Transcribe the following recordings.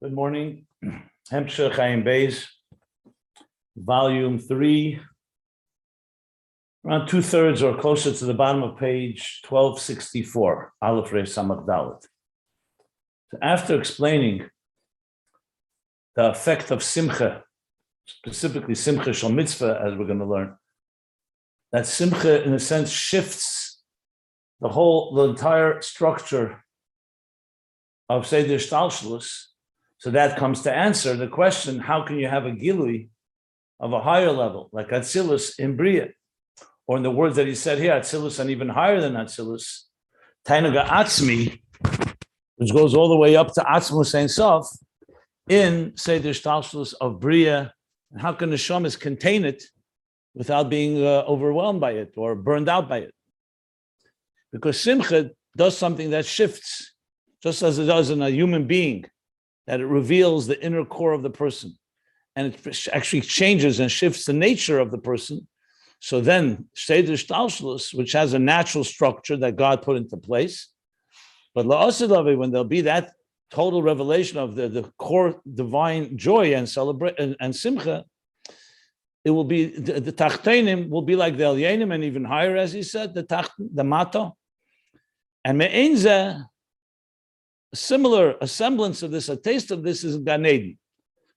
Good morning. Hemshech Ayin Beis, volume 3, around 2/3 or closer to the bottom of page 1264, Aleph Resh Samach Dalet. So after explaining the effect of Simcha, specifically Simcha Shel Mitzvah, as we're going to learn, that Simcha, in a sense, shifts the entire structure of Seder Shtalshelus. So that comes to answer the question, how can you have a gilui of a higher level, like Atzilus in Bria? Or in the words that he said here, Atzilus and even higher than Atzilus, Tainaga Atzmi, which goes all the way up to Atzmus Ein Sof, in Seder Shtalshelus of Bria. And how can the Neshamas contain it without being overwhelmed by it or burned out by it? Because Simcha does something that shifts, just as it does in a human being, that it reveals the inner core of the person. And it actually changes and shifts the nature of the person. So then, Seder Shtalshelus, which has a natural structure that God put into place, but La'asilavi, when there'll be that total revelation of the core divine joy and celebration and Simcha, it will be, the Tachtenim will be like the Elyenim and even higher, as he said, the Mata. And Me'enze, a semblance of this, a taste of this is Gan Eden,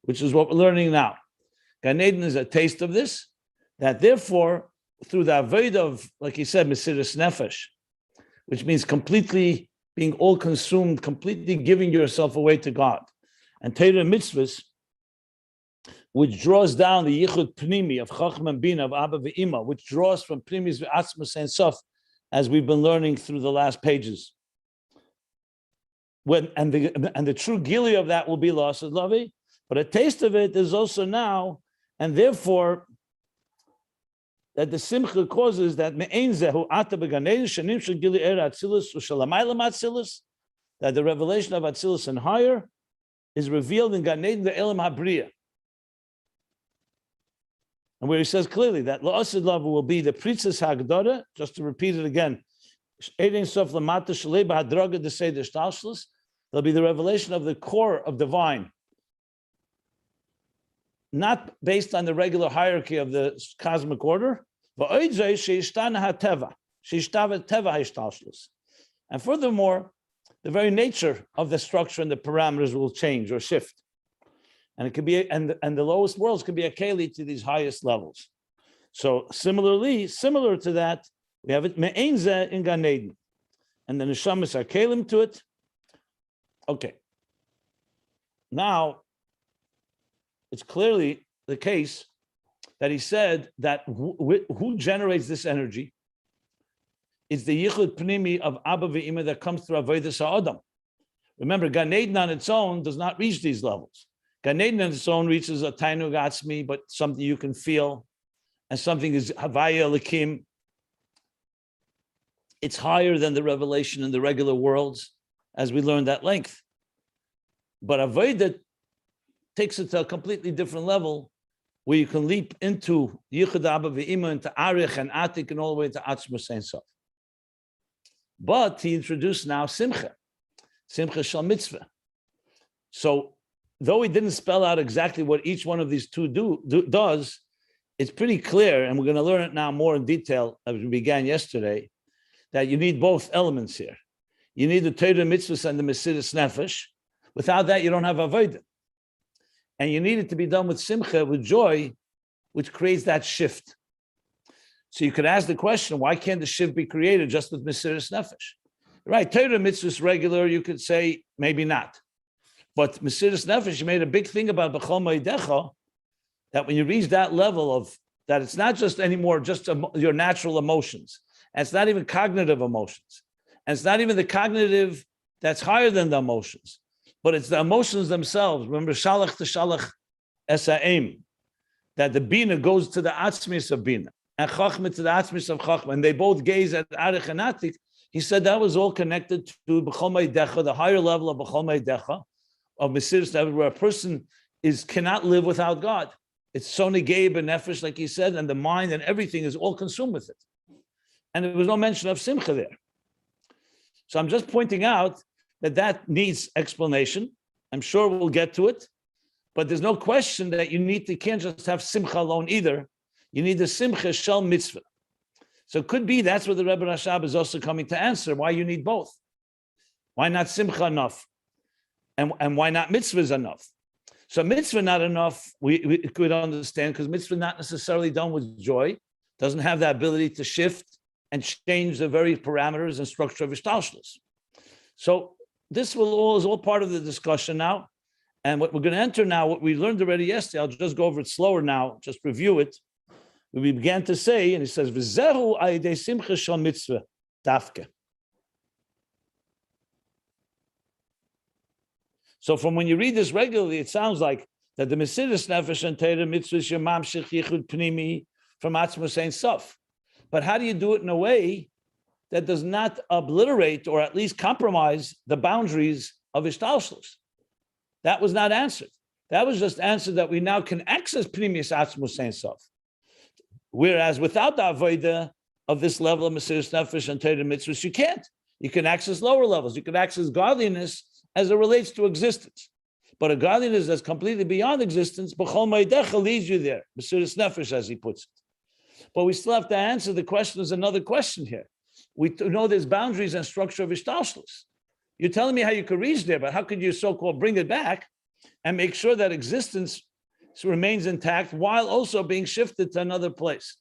which is what we're learning now. Gan Eden is a taste of this, that therefore, through the avodah of, like he said, Mesiras Nefesh, which means completely being all consumed, completely giving yourself away to God. And Torah Mitzvos, which draws down the Yichud Pnimi of Chacham and Bina, of Abba Ve'ima, which draws from Pnimis Ve'atzmus Ein Sof, as we've been learning through the last pages. And the true gili of that will be lost as Lavi, but a taste of it is also now, and therefore that the Simcha causes that that the revelation of Atzilus and higher is revealed in Gan Eden, the Elam Habriya. And where he says clearly that La'asid Lava will be the Pritzes Hagdara, just to repeat it again, there'll be the revelation of the core of divine, not based on the regular hierarchy of the cosmic order. And furthermore, the very nature of the structure and the parameters will change or shift. And it could be, and the lowest worlds could be a keli to these highest levels. So similar to that, we have it me'enze in Gan Eden. And the neshamas are kelim to it. Okay. Now, it's clearly the case that he said that who generates this energy is the Yichud Pnimi of Abba Ve'ima that comes through Avodas HaAdam. Remember, Gan Eden on its own does not reach these levels. Gan Eden on its own reaches a Tainug Atzmi, but something you can feel, and something is Havaya Lakim. It's higher than the revelation in the regular worlds, as we learned at length. But Avodah takes it to a completely different level, where you can leap into Yichud Abba Ve'ima, into Arich and Atik, and all the way to Atzmus Ein Sof. But he introduced now Simcha Shel Mitzvah. So, though he didn't spell out exactly what each one of these two does, it's pretty clear, and we're going to learn it now more in detail as we began yesterday, that you need both elements here. You need the Torah Mitzvahs and the Mesiras Nefesh. Without that, you don't have Avodah. And you need it to be done with Simcha, with joy, which creates that shift. So you could ask the question, why can't the shift be created just with Mesiras Nefesh? Right, Torah Mitzvahs regular, you could say, maybe not. But Mesiras Nefesh, you made a big thing about B'chol Ma'idecha, that when you reach that level of, that it's not just anymore just your natural emotions, and it's not even cognitive emotions, and it's not even the cognitive that's higher than the emotions, but it's the emotions themselves. Remember, Shalach to Shalach Esa'im, that the Bina goes to the Atzmis of Bina, and Chachma to the Atzmis of Chachma, and they both gaze at Arich and Atik. He said that was all connected to B'chol Ma'idecha, the higher level of B'chol Ma'idecha, of Mesiras Nefesh, where a person cannot live without God. It's so negay b'nefesh, like he said, and the mind and everything is all consumed with it. And there was no mention of Simcha there. So I'm just pointing out that needs explanation. I'm sure we'll get to it, but there's no question that you can't just have Simcha alone either. You need the Simcha Shel Mitzvah. So it could be that's where the Rebbe Rashab is also coming to answer why you need both. Why not Simcha enough? And why not Mitzvahs enough? So Mitzvah not enough, we could understand, because Mitzvah not necessarily done with joy, doesn't have the ability to shift and change the very parameters and structure of Ishtalshlus. So this is all part of the discussion now. And what we're going to enter now, what we learned already yesterday, I'll just go over it slower now, just review it. We began to say, and he says, V'zehu ayidei simcha shel mitzvah dafke. So from when you read this regularly, it sounds like that the Mesidus Nefesh and Torah mitzvahs yemam shich yichud pnimi from Atzmos Ein Sof. But how do you do it in a way that does not obliterate or at least compromise the boundaries of Ishtalshlus? That was not answered. That was just answered that we now can access Pnimius Atzmos Ein Sof. Whereas without the avodah of this level of Mesidus Nefesh and Torah mitzvahs, you can't. You can access lower levels. You can access godliness as it relates to existence. But a godliness that's completely beyond existence, B'chol Meidecha leads you there. Mesidus Nefesh, as he puts it. But we still have to answer the question. There's another question here. We know there's boundaries and structure of Ishtalshlus. You're telling me how you could reach there, but how could you so-called bring it back and make sure that existence remains intact while also being shifted to another place?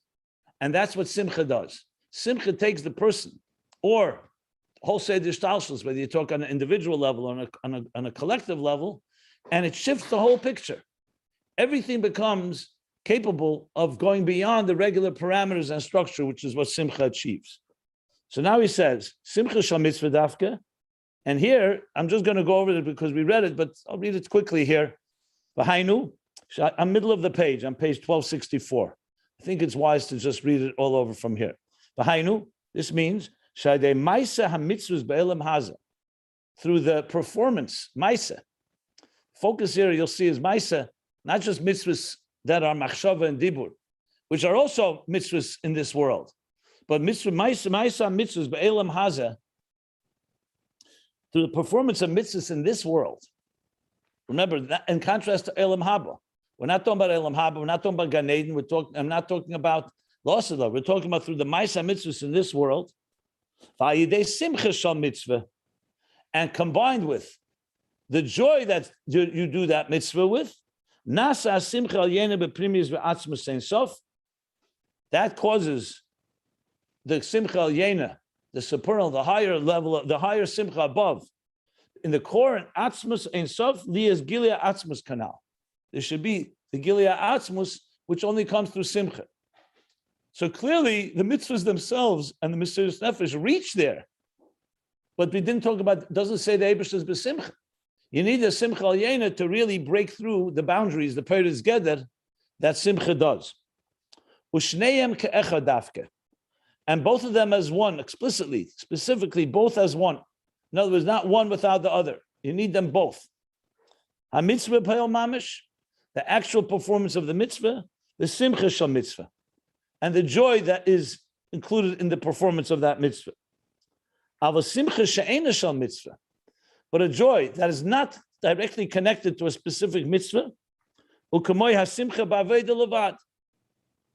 And that's what Simcha does. Simcha takes the person, or wholesale Ishtalshlus, whether you talk on an individual level or on a collective level, and it shifts the whole picture. Everything becomes capable of going beyond the regular parameters and structure, which is what Simcha achieves. So now he says, Simcha shel mitzvah dafke. And here, I'm just going to go over it because we read it, but I'll read it quickly here. V'hainu, I'm middle of the page, on page 1264. I think it's wise to just read it all over from here. V'hainu, this means, Shadei Maisa HaMitzvos Be'elam Haza. Through the performance, Maisa. Focus here, you'll see, is Maisa, not just mitzvahs that are machshava and dibur, which are also mitzvahs in this world. But mitzvah, Maisa mitzvahs Be'elam Haza, through the performance of mitzvahs in this world. Remember, that, in contrast to Elam Haba. We're not talking about Elam Haba, we're not talking about Gan Eden, I'm not talking about loss of love. We're talking about through the Maisa mitzvahs in this world, Simcha shel mitzvah, and combined with the joy that you do that mitzvah with, Nasa Simcha al Yena beprimius ve'atzmos Ein Sof, that causes the Simcha al Yena, the supernal, the higher level, the higher Simcha above, in the core and Atzmos Ein Sof, Lias Gilia Atzmos canal. There should be the Gilia Atzmos, which only comes through Simcha. So clearly, the mitzvahs themselves and the Mesidus Nefesh reach there. But we didn't talk about, doesn't say the Eibush is b'simcha. You need the Simcha al Yena to really break through the boundaries, the Peiris Geder, that Simcha does. Ushneim ke'echad dafke. And both of them as one, explicitly, specifically, both as one. In other words, not one without the other. You need them both. Ha-mitzvah pe'el mamish, the actual performance of the mitzvah, the Simcha shel mitzvah, and the joy that is included in the performance of that mitzvah. Ava simcha she'ena shel mitzvah, but a joy that is not directly connected to a specific mitzvah. U'kamoy ha-simcha ba'aveda levad.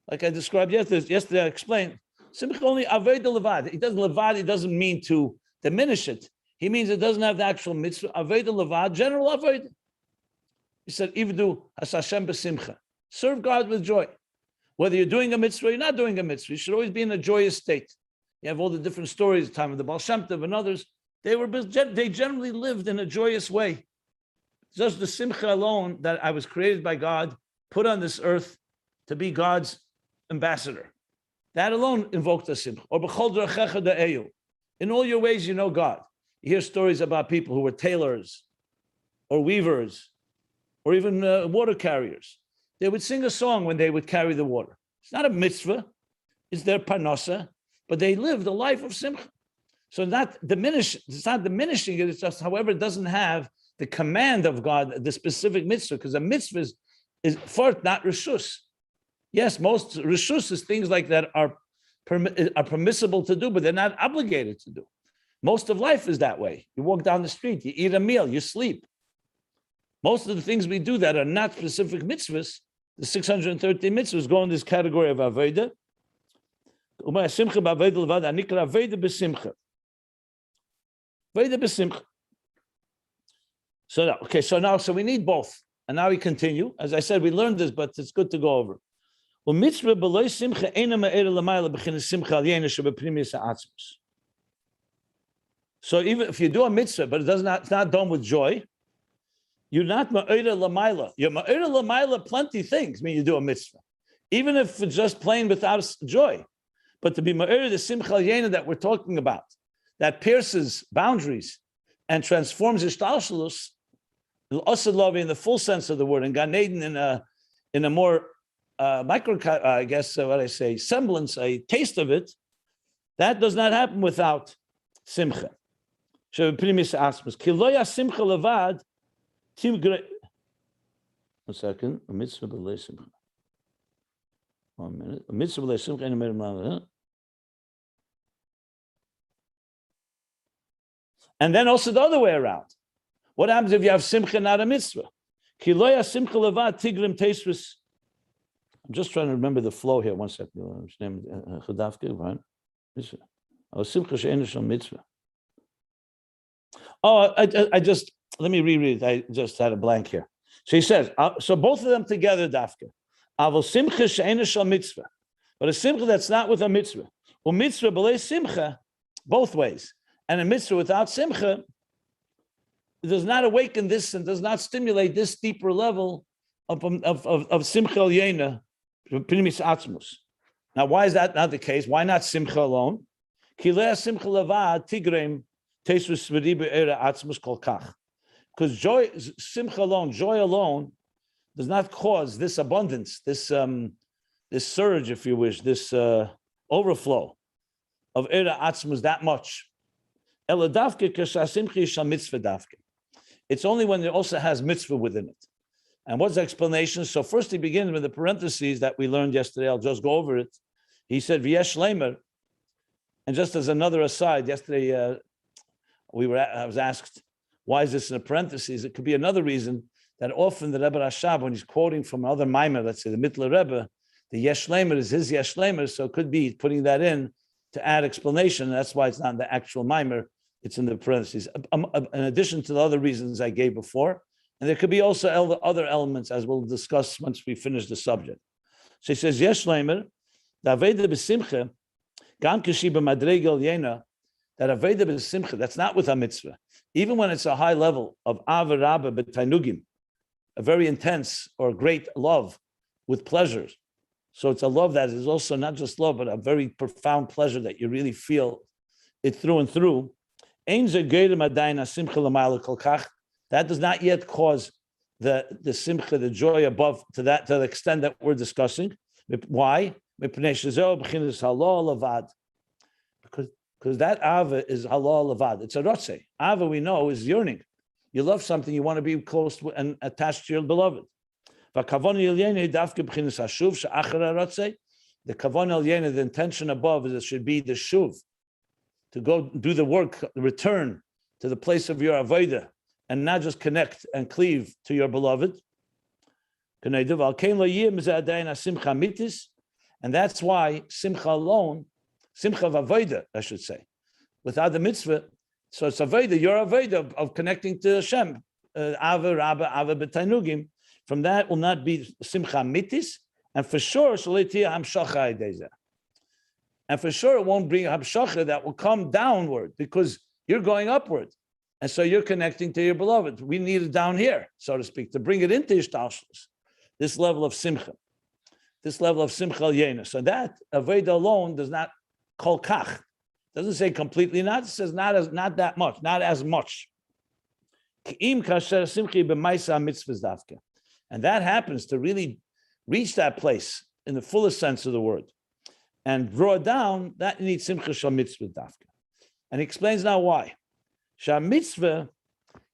Like I described yesterday I explained, simcha only aveda levad. It doesn't levad, it doesn't mean to diminish it. He means it doesn't have the actual mitzvah. Aveda levad, general aveda. He said, Ivdu has Hashem b'simcha. Serve God with joy. Whether you're doing a mitzvah or you're not doing a mitzvah, you should always be in a joyous state. You have all the different stories, the time of the Baal Shem Tov and others. They generally lived in a joyous way. Just the Simcha alone, that I was created by God, put on this earth to be God's ambassador. That alone invoked the Simcha. Or b'chol drachecha da'eyu. In all your ways, you know God. You hear stories about people who were tailors or weavers or even water carriers. They would sing a song when they would carry the water. It's not a mitzvah, it's their parnasa, but they lived a life of simcha. So it's not diminishing it, it's just, however, it doesn't have the command of God, the specific mitzvah, because a mitzvah is fart, not rishus. Yes, most rishus is things like that are permissible to do, but they're not obligated to do. Most of life is that way. You walk down the street, you eat a meal, you sleep. Most of the things we do that are not specific mitzvahs, the 613 mitzvahs go in this category of avodah. Simcha b'avodah levad anikra avodah b'simcha. Avodah b'simcha. So we need both. And now we continue. As I said, we learned this, but it's good to go over. Mitzvah b'loy simcha eina ma'era l'mayla b'chinas simcha al yena shebepnimis ha'atzmos. So even if you do a mitzvah, but it's not done with joy, you're not ma'era l'mayla. You're ma'era l'mayla plenty things when you do a mitzvah, even if it's just plain without joy. But to be ma'era the simcha al yena that we're talking about, that pierces boundaries and transforms ishtalshalus, l'osad in the full sense of the word, and Gan Eden in a more semblance, a taste of it, that does not happen without simcha. One second. A mitzvah b'lei simcha. 1 minute. A mitzvah b'lei simcha. And then also the other way around. What happens if you have simcha, not a mitzvah? Ki lo simcha levad tigrim teisrus. I'm just trying to remember the flow here. 1 second. Simcha she'ein shel mitzvah. Oh, I just, let me reread it. I just had a blank here. So he says, so both of them together, dafka. Avol simcha she'ein shel mitzvah. But a simcha that's not with a mitzvah. Mitzvah b'lei simcha, both ways. And a mitzvah without simcha does not awaken this and does not stimulate this deeper level of simcha al yena, pnimis atzmus. Now, why is that not the case? Why not simcha alone? Because joy, simcha alone, joy alone, does not cause this abundance, this surge, if you wish, this overflow of era atzmus that much. It's only when it also has mitzvah within it. And what's the explanation? So first he begins with the parentheses that we learned yesterday. I'll just go over it. He said, V'yesh leimer. And just as another aside, yesterday I was asked, why is this in a parentheses? It could be another reason that often the Rebbe Rashab, when he's quoting from another Maimer, let's say the Mittler Rebbe, the Yesh Leimer is his Yesh Leimer, so it could be putting that in to add explanation. And that's why it's not in the actual Maimer, it's in the parentheses. In addition to the other reasons I gave before. And there could be also other elements, as we'll discuss once we finish the subject. So he says, Yesh Leimer, the Aveda b'simcha, Gam Kishiba Madregel Yena, that Aveda b'simcha, that's not with a mitzvah. Even when it's a high level of Ava Rabba b'tainugim, a very intense or great love with pleasures. So it's a love that is also not just love, but a very profound pleasure that you really feel it through and through. That does not yet cause the simcha, the joy above to the extent that we're discussing. Why? Because that ava is halal levad. It's a rotze. Ava, we know, is yearning. You love something, you want to be close to and attached to your beloved. The kavon el, the intention above is it should be the shuv, to go do the work, return to the place of your avodah, and not just connect and cleave to your beloved. And that's why simcha alone, simcha of avodah, I should say, without the mitzvah, so it's avodah, your avodah of connecting to Hashem, ava, rabba, ava b'tainugim. From that will not be simcha mitis, and for sure, and for sure it won't bring hamshacha that will come downward because you're going upward. And so you're connecting to your beloved. We need it down here, so to speak, to bring it into ishtalshlus, this level of simcha, this level of simcha al-yena. So that avodah alone does not kol kach. Doesn't say completely not. It says not that much, not as much. And that happens to really reach that place in the fullest sense of the word and draw down, that needs simcha shal mitzvah dafka. And he explains now why. Shal mitzvah,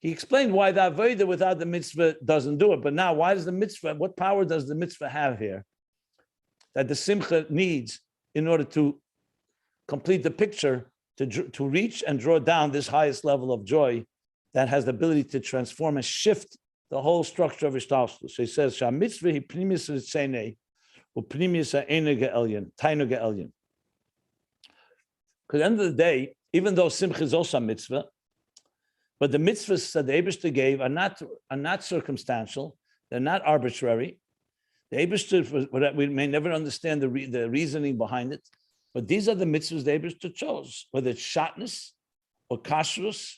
he explained why the avodah without the mitzvah doesn't do it. But now, why does the mitzvah, what power does the mitzvah have here that the simcha needs in order to complete the picture, to reach and draw down this highest level of joy that has the ability to transform and shift the whole structure of Ishtalshlus. So he says, "Shah mitzvah hi primis ritzene, u primis ha'ene ge'elyon, tainu ge'elyon." Because at the end of the day, even though Simcha is also a mitzvah, but the mitzvahs that the Eibishter gave are not circumstantial. They're not arbitrary. The Eibishter, we may never understand the reasoning behind it, but these are the mitzvahs the Eibishter chose, whether it's shatnus or kashrus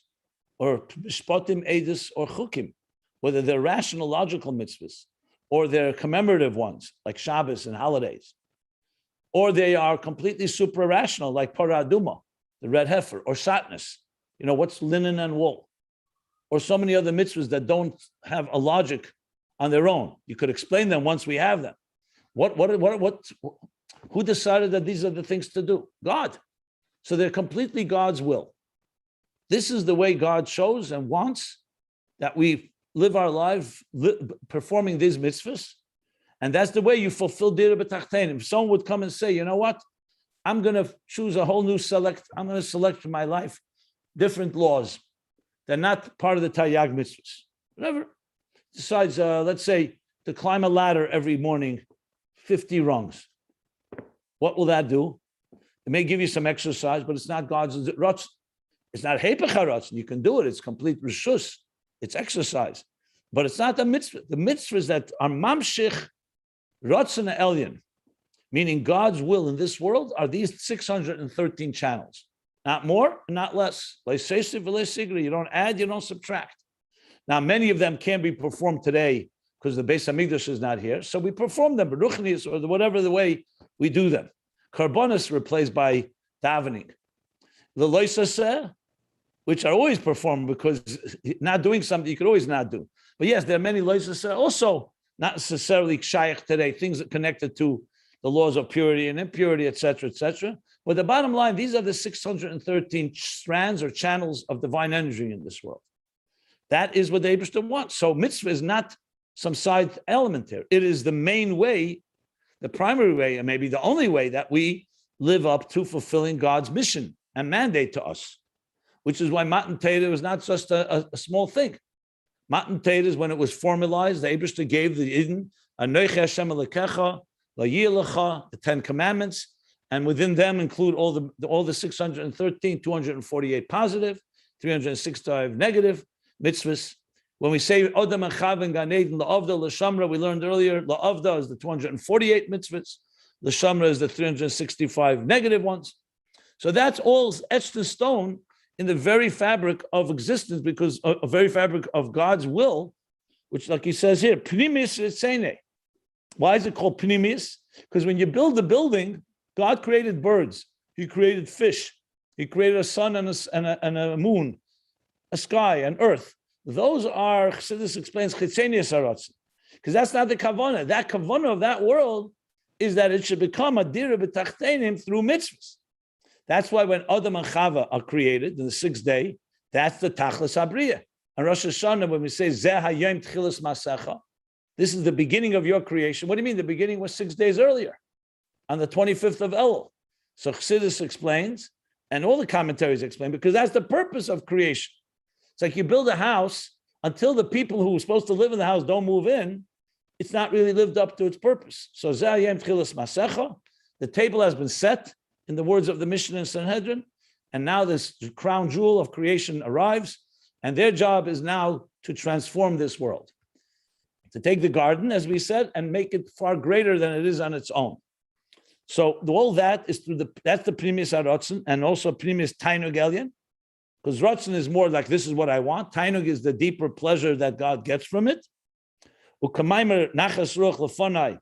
or mishpatim, edus, or chukim, whether they're rational, logical mitzvahs or they're commemorative ones like Shabbos and holidays, or they are completely supra-rational like Parah Aduma, the red heifer, or shatnus, what's linen and wool, or so many other mitzvahs that don't have a logic on their own. You could explain them once we have them. Who decided that these are the things to do? God. So they're completely God's will. This is the way God chose and wants that we live our life performing these mitzvahs. And that's the way you fulfill Dira B'Tachtenim. If someone would come and say, you know what? I'm going to choose a whole new I'm going to select for my life different laws. They're not part of the Taryag mitzvahs. Whatever. Decides, let's say, to climb a ladder every morning, 50 rungs. What will that do? It may give you some exercise, but it's not God's Rotzo. It's not Hepech HaRotzo. You can do it. It's complete Rishus. It's exercise. But it's not the mitzvah. The mitzvahs that are Mamshich Rotzo Elyon, meaning God's will in this world, are these 613 channels. Not more, not less. You don't add, you don't subtract. Now, many of them can be performed today because the Beis Hamikdash is not here. So we perform them, Beruchnis, or whatever the way we do them. Karbonis replaced by davening. The loisaseh, which are always performed because not doing something you could always not do. But yes, there are many loisaseh also not necessarily shaykh today, things that connected to the laws of purity and impurity, etc., etc. But the bottom line, these are the 613 strands or channels of divine energy in this world. That is what the Eibishter wants. So mitzvah is not some side element here. It is the main way, the primary way, and maybe the only way that we live up to fulfilling God's mission and mandate to us, which is why Matan Torah was not just a small thing. Matan Torah is when it was formalized, the Eibishter gave the Eden, Anochi Hashem Elokecha, La'yih the 10 Commandments, and within them include all the 613, 248 positive, 365 negative mitzvahs. When we say Odam and Chav and Gan Eden, La'avda, L'Shamra, we learned earlier, La'avda is the 248 mitzvahs, L'Shamra is the 365 negative ones. So that's all etched in stone in the very fabric of existence, because a very fabric of God's will, which, like he says here, Pnimis Ritzene. Why is it called Pnimis? Because when you build the building, God created birds, He created fish, He created a sun and a moon, a sky, and earth. Those are, Chassidus explains, Chitzenius Haratz, because that's not the kavanah. That kavanah of that world is that it should become a dira b'tachtenim through mitzvahs. That's why when Adam and Chava are created in the 6th day, that's the Tachlis Habriya. And Rosh Hashanah, when we say Zeh Hayom Tchilas Masecha, this is the beginning of your creation. What do you mean? The beginning was 6 days earlier, on the 25th of Elul. So Chassidus explains, and all the commentaries explain, because that's the purpose of creation. It's like you build a house, until the people who are supposed to live in the house don't move in, it's not really lived up to its purpose. So Zeh Hayom Tchilas Masecha, the table has been set, in the words of the Mishnah and Sanhedrin, and now this crown jewel of creation arrives, and their job is now to transform this world, to take the garden, as we said, and make it far greater than it is on its own. So all that is that's the Primis HaRotzen, and also Primis Tainug Elyon, because Rotzen is more like, this is what I want. Tainug is the deeper pleasure that God gets from it. U'kamaymer nachas ruach lefonai,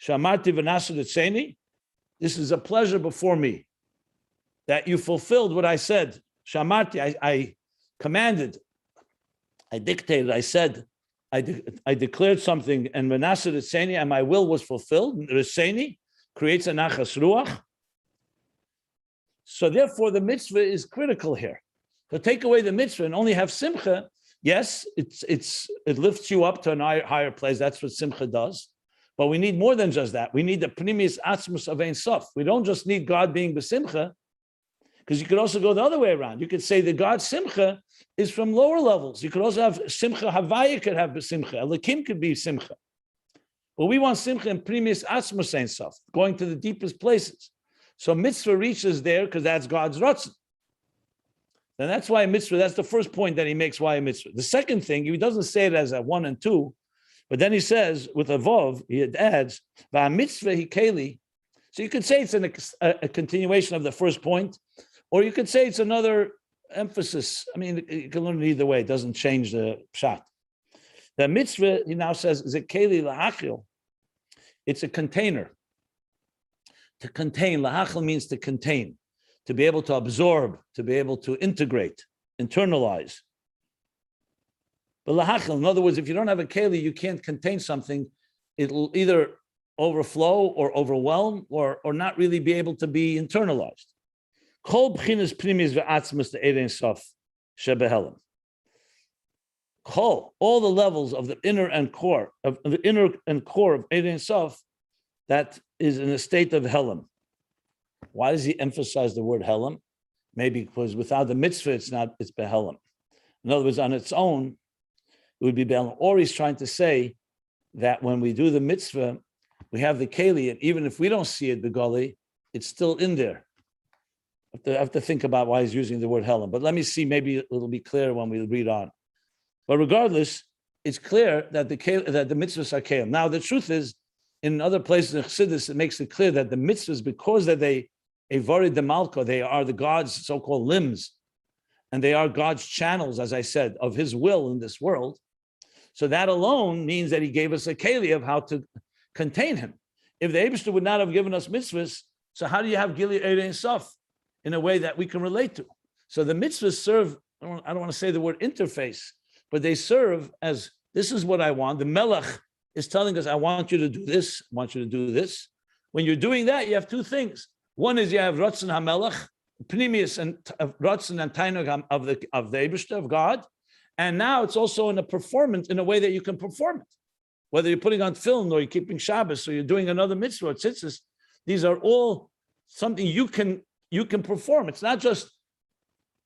shamarti v'nasu ritzeni. This is a pleasure before me, that you fulfilled what I said. Shamarti, I commanded, I dictated, I said, I declared something, and Manasseh Ritzeni, and my will was fulfilled. Ritzeni creates a nachas ruach. So therefore, the mitzvah is critical here. To take away the mitzvah and only have simcha, yes, it lifts you up to a higher place. That's what simcha does. But we need more than just that. We need the pnimis atzmus of Ein Sof. We don't just need God being b'simcha. Because you could also go the other way around. You could say the God Simcha is from lower levels. You could also have Simcha, Havaya could have Simcha, Elokim could be Simcha. But we want Simcha in Primis Atzmos Ein Sof, going to the deepest places. So mitzvah reaches there because that's God's Rotzo. And that's why a mitzvah, that's the first point that he makes why a mitzvah. The second thing, he doesn't say it as a 1 and 2, but then he says, with a vav, he adds, va mitzvah hikeli. So you could say it's a continuation of the first point, or you could say it's another emphasis. I mean, you can learn it either way. It doesn't change the pshat. The mitzvah, he now says, is a keli lahachil. It's a container. To contain, lahachil means to contain, to be able to absorb, to be able to integrate, internalize. But lahachil, in other words, if you don't have a keli, you can't contain something. It'll either overflow or overwhelm or not really be able to be internalized. Kol b'chinas primis ve'atzmus te'erein sof shebehelam. Kol, all the levels of the inner and core of Erein Sof, that is in a state of helam. Why does he emphasize the word helam? Maybe because without the mitzvah, it's behelam. In other words, on its own, it would be behelam. Or he's trying to say that when we do the mitzvah, we have the keli, and even if we don't see it, the gully, it's still in there. I have to think about why he's using the word helam. But let me see, maybe it'll be clear when we read on. But regardless, it's clear that the mitzvahs are kelim. Now, the truth is, in other places in Chassidus, it makes it clear that the mitzvahs, because that they evarid the malka, they are the God's so-called limbs, and they are God's channels, as I said, of His will in this world. So that alone means that He gave us a keli of how to contain Him. If the Eibishter would not have given us mitzvahs, so how do you have Gili Erein Sof in a way that we can relate to? So the mitzvahs serve, I don't want to say the word interface, but they serve as, this is what I want. The Melech is telling us, I want you to do this, I want you to do this. When you're doing that, you have two things. One is you have Ratzon HaMelech, Pnimius and Ratzon and Tainug of the Eibishter, of God. And now it's also in a performance, in a way that you can perform it. Whether you're putting on film or you're keeping Shabbos or you're doing another mitzvah or tzitzis, these are all something you can perform. It's not just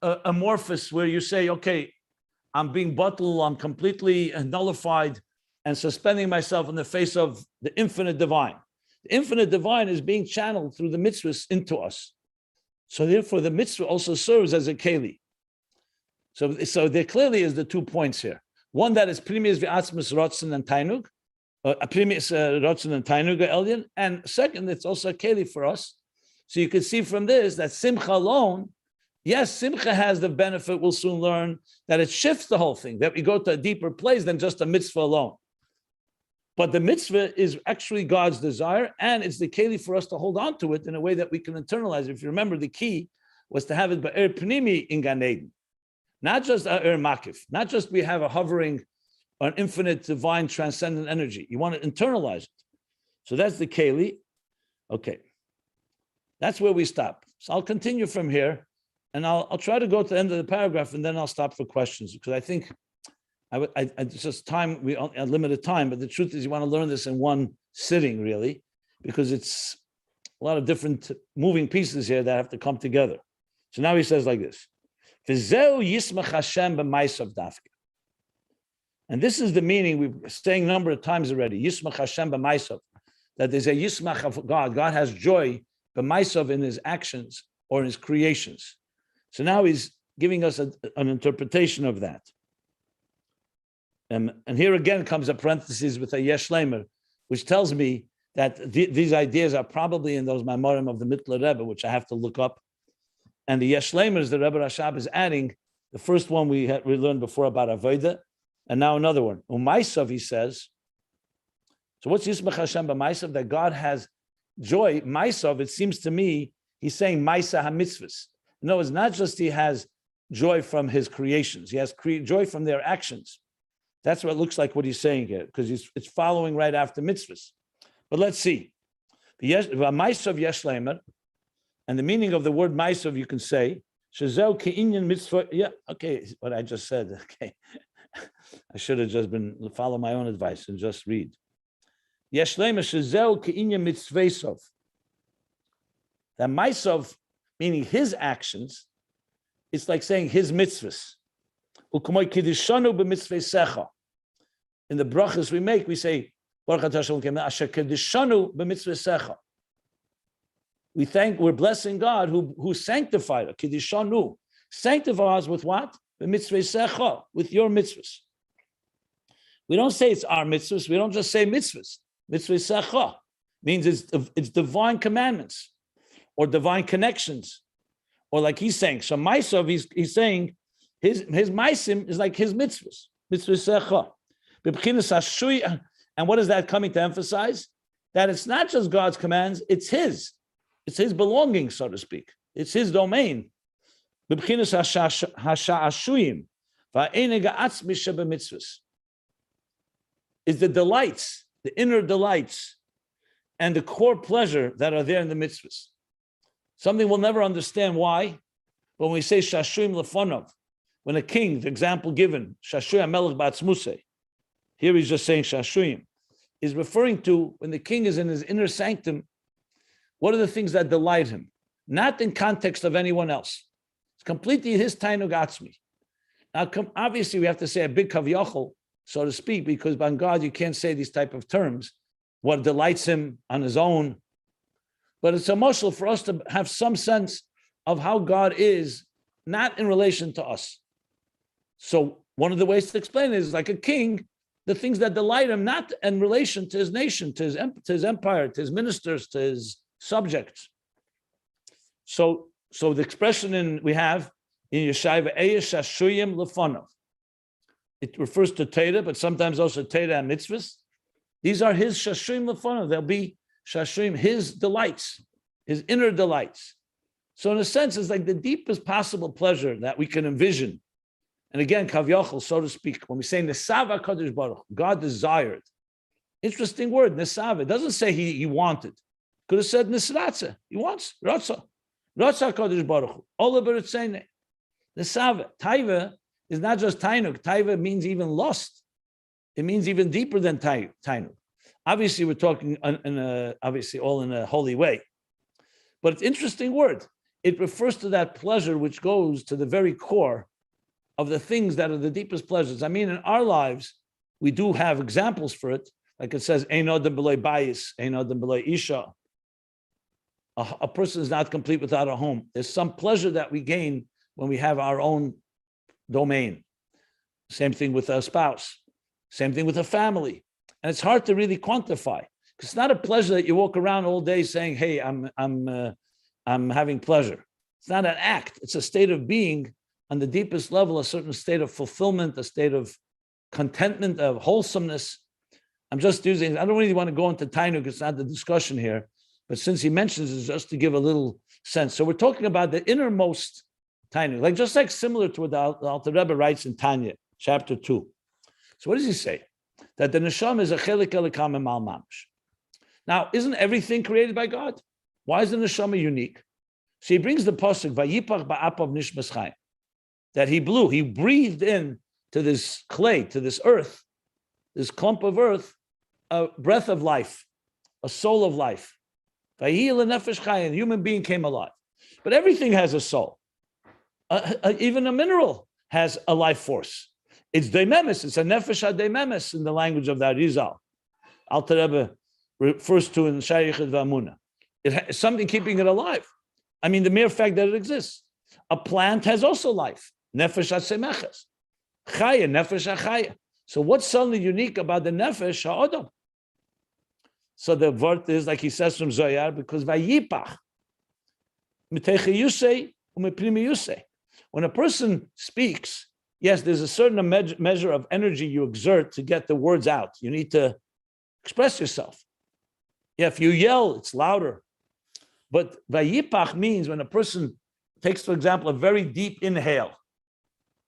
amorphous where you say, okay, I'm being bottled, I'm completely nullified and suspending myself in the face of the infinite divine. The infinite divine is being channeled through the mitzvahs into us. So therefore, the mitzvah also serves as a keli. So there clearly is the 2 points here. One that is primis v'atzmus rotzen and tainug, primis rotzen and tainug elyon, and second, it's also a keli for us. So you can see from this that Simcha alone, yes, Simcha has the benefit, we'll soon learn, that it shifts the whole thing, that we go to a deeper place than just a mitzvah alone. But the mitzvah is actually God's desire, and it's the keli for us to hold on to it in a way that we can internalize it. If you remember, the key was to have it ba'er pnimi in Gan Eden, not just a'er makif, not just we have a hovering, an infinite divine transcendent energy. You want to internalize it. So that's the keli. Okay. That's where we stop. So I'll continue from here, and I'll try to go to the end of the paragraph, and then I'll stop for questions, because I think it's just time, we have limited time, but the truth is you want to learn this in one sitting, really, because it's a lot of different moving pieces here that have to come together. So now he says like this, V'zeu yismach Hashem b'maisav dafka. And this is the meaning we've been saying a number of times already, yismach Hashem b'maisav, that there's a yismach of God. God has joy b'maisav in His actions or in His creations. So now he's giving us an interpretation of that. And here again comes a parenthesis with a yesh leimer, which tells me that these ideas are probably in those Maimorim of the Mittler Rebbe, which I have to look up. And the yesh leimers the Rebbe Rashab is adding, the first one we learned before about Avodah, and now another one. Umaisav, he says. So what's Yismach Hashem b'maisav? That God has joy. Maisav, it seems to me, he's saying Maisa HaMitzvahs. No, it's not just he has joy from His creations. He has joy from their actions. That's what it looks like what he's saying here, because it's following right after mitzvahs. But let's see. Maisav yesh leimer, and the meaning of the word maisav, you can say, shezeu ke'inyan mitzvah. Yeah, okay, what I just said. Okay, I should have just follow my own advice and just read. Yesh leimer shezeu ke'inyan mitzvesov. That maisav meaning his actions, it's like saying his mitzvahs. In the brachas we make, we say, we're blessing God who sanctified us. Kiddushanu. Sanctify us with what? With your mitzvahs. We don't say it's our mitzvahs. We don't just say mitzvahs. Mitzvah means it's divine commandments or divine connections. Or like he's saying, Shamaisov, he's saying his maisim is like his mitzvahs. Mitzvah. And what is that coming to emphasize? That it's not just God's commands, it's his. It's his belonging, so to speak. It's his domain. Is the delights, the inner delights, and the core pleasure that are there in the mitzvahs. Something we'll never understand why. But when we say shashuim lefonov, when a king, the example given, shashuim melech ba'atzmusei, here he's just saying shashuim, is referring to when the king is in his inner sanctum, what are the things that delight him? Not in context of anyone else. It's completely his tainug atzmi. Now, obviously, we have to say a big kaviyachol, so to speak, because by God, you can't say these type of terms, what delights him on his own. But it's a mashal for us to have some sense of how God is, not in relation to us. So one of the ways to explain it is like a king, the things that delight him, not in relation to his nation, to his empire, to his ministers, to his subjects. So the expression we have in Yeshaya, Eyesh Shashuyim Lefonov. It refers to Torah, but sometimes also Torah and mitzvahs. These are his Shashuyim Lefonov. They'll be Shashuyim, his delights, his inner delights. So in a sense, it's like the deepest possible pleasure that we can envision. And again, Kavyachal, so to speak, when we say Nesava Kadosh Baruch, God desired. Interesting word, Nesava. It doesn't say he wanted. Could have said Nisratza. He wants. Rotzo. Rotzo Kadosh Baruch. Ola Beritzene. Nesava. Taiva is not just Tainuk. Taiva means even lust. It means even deeper than Tainuk. Obviously, we're talking obviously all in a holy way. But it's an interesting word. It refers to that pleasure which goes to the very core of the things that are the deepest pleasures. I mean, in our lives, we do have examples for it. Like it says, Ein Adam b'loi bayis, Ein Adam b'loi isha. A person is not complete without a home. There's some pleasure that we gain when we have our own domain. Same thing with a spouse. Same thing with a family. And it's hard to really quantify. Because it's not a pleasure that you walk around all day saying, hey, I'm having pleasure. It's not an act. It's a state of being on the deepest level, a certain state of fulfillment, a state of contentment, of wholesomeness. I'm just using, I don't really want to go into Tainuk, it's not the discussion here, but since he mentions it, just to give a little sense. So we're talking about the innermost Tainuk, just like similar to what the Alter Rebbe writes in Tanya, chapter 2. So what does he say? That the neshama is a chelik elikam emal mamash. Now, isn't everything created by God? Why is the neshama unique? So he brings the pasuk, vayipach ba'apav nishmas chayim, that he breathed in to this clay, to this earth, this clump of earth, a breath of life, a soul of life. Vayi lenefesh chayim, a human being came alive. But everything has a soul. Even a mineral has a life force. It's deimemis, it's a nefesh ha-deimemis in the language of the Arizal. Alter Rebbe refers to in Shayichet V'Amunah. It's something keeping it alive. I mean, the mere fact that it exists. A plant has also life. Nefesh ha-semeches. Chaya, nefesh ha-chaya. So what's suddenly unique about the nefesh ha-odom? So the word is, like he says from Zoyar, because vayipach, miteche yusei, umeprimi yusei. When a person speaks, yes, there's a certain measure of energy you exert to get the words out. You need to express yourself. Yeah, if you yell, it's louder. But vayipach means when a person takes, for example, a very deep inhale,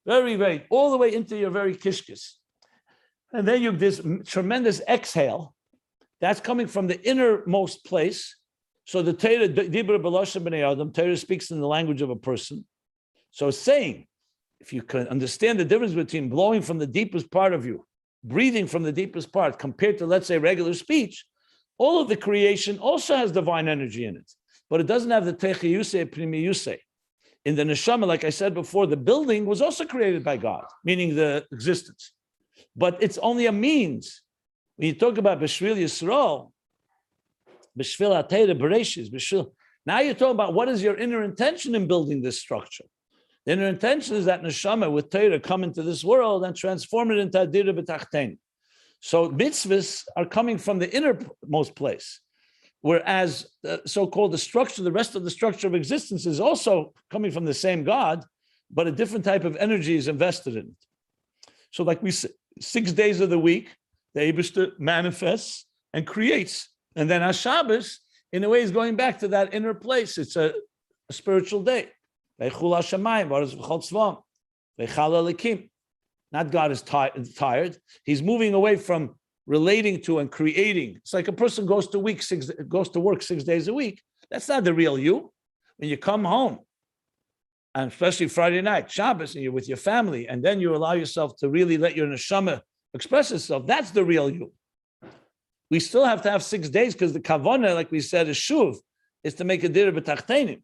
very, very, all the way into your very kishkis. And then you have this tremendous exhale. That's coming from the innermost place. So the Torah, Dibra B'Lashon B'nei Adam, Torah speaks in the language of a person. So it's saying, if you can understand the difference between blowing from the deepest part of you, breathing from the deepest part, compared to, let's say, regular speech, all of the creation also has divine energy in it. but it doesn't have the techiyuse, primiyuse. In the neshama, like I said before, the building was also created by God, meaning the existence. But it's only a means. When you talk about B'Shvil Yisrael, B'Shvil HaTeira Bereshis, B'Shvil, now you're talking about what is your inner intention in building this structure. The inner intention is that neshama with Torah come into this world and transform it into Adira B'Tachtein. So mitzvahs are coming from the innermost place, whereas so-called the structure, the rest of the structure of existence is also coming from the same God, but a different type of energy is invested in it. So like we say, 6 days of the week, the Eibishter manifests and creates. And then HaShabbos, in a way, is going back to that inner place. It's a spiritual day. Not God is tired. He's moving away from relating to and creating. It's like a person goes to work 6 days a week. That's not the real you. When you come home, and especially Friday night, Shabbos, and you're with your family, and then you allow yourself to really let your neshama express itself, that's the real you. We still have to have 6 days because the kavanah, like we said, is shuv, is to make a dira b'tachtenim.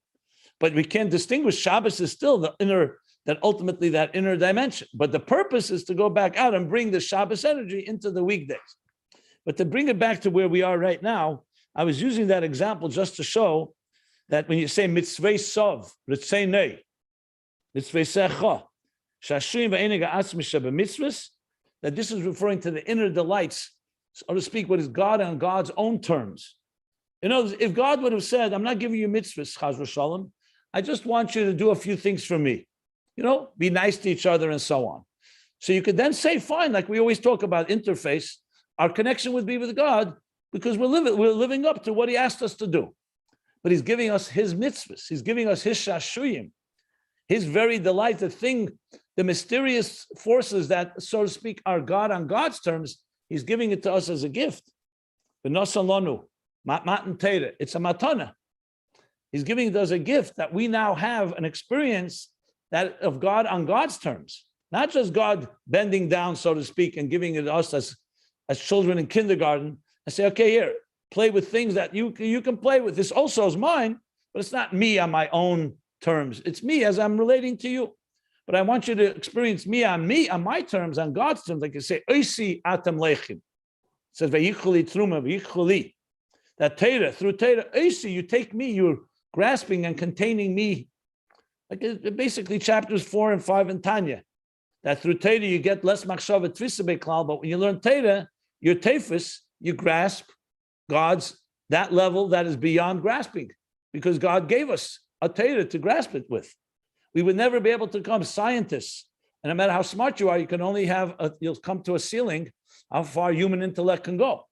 But we can't distinguish. Shabbos is still the inner, that ultimately that inner dimension. But the purpose is to go back out and bring the Shabbos energy into the weekdays. But to bring it back to where we are right now, I was using that example just to show that when you say mitzvah sov, ritzeinei, mitzvah secha, shashim v'eniga atzmi shebemitzvahs, that this is referring to the inner delights, so to speak, what is God on God's own terms. In other words, if God would have said, I'm not giving you mitzvahs, chaz v'shalom, I just want you to do a few things for me. Be nice to each other and so on. So you could then say, fine, like we always talk about interface, our connection would be with God because we're living up to what he asked us to do. But he's giving us his mitzvahs. He's giving us his shashuyim, his very delight, the mysterious forces that, so to speak, are God on God's terms. He's giving it to us as a gift. It's a matana. He's giving it as a gift that we now have an experience that of God on God's terms, not just God bending down, so to speak, and giving it to us as children in kindergarten and say, okay, here, play with things that you can play with. This also is mine, but it's not me on my own terms. It's me as I'm relating to you. But I want you to experience me on my terms, on God's terms. Like you say, Oisi atam lechim. It says, Vayichuli truma, vayichuli. That Torah, through Torah, Oisi, you take me, you're grasping and containing me. Like basically chapters 4 and 5 in Tanya. That through Torah you get less machshava tvisa beklal, but when you learn Torah, your tefus, you grasp God's, that level that is beyond grasping, because God gave us a Torah to grasp it with. We would never be able to become scientists. And no matter how smart you are, you can only you'll come to a ceiling how far human intellect can go.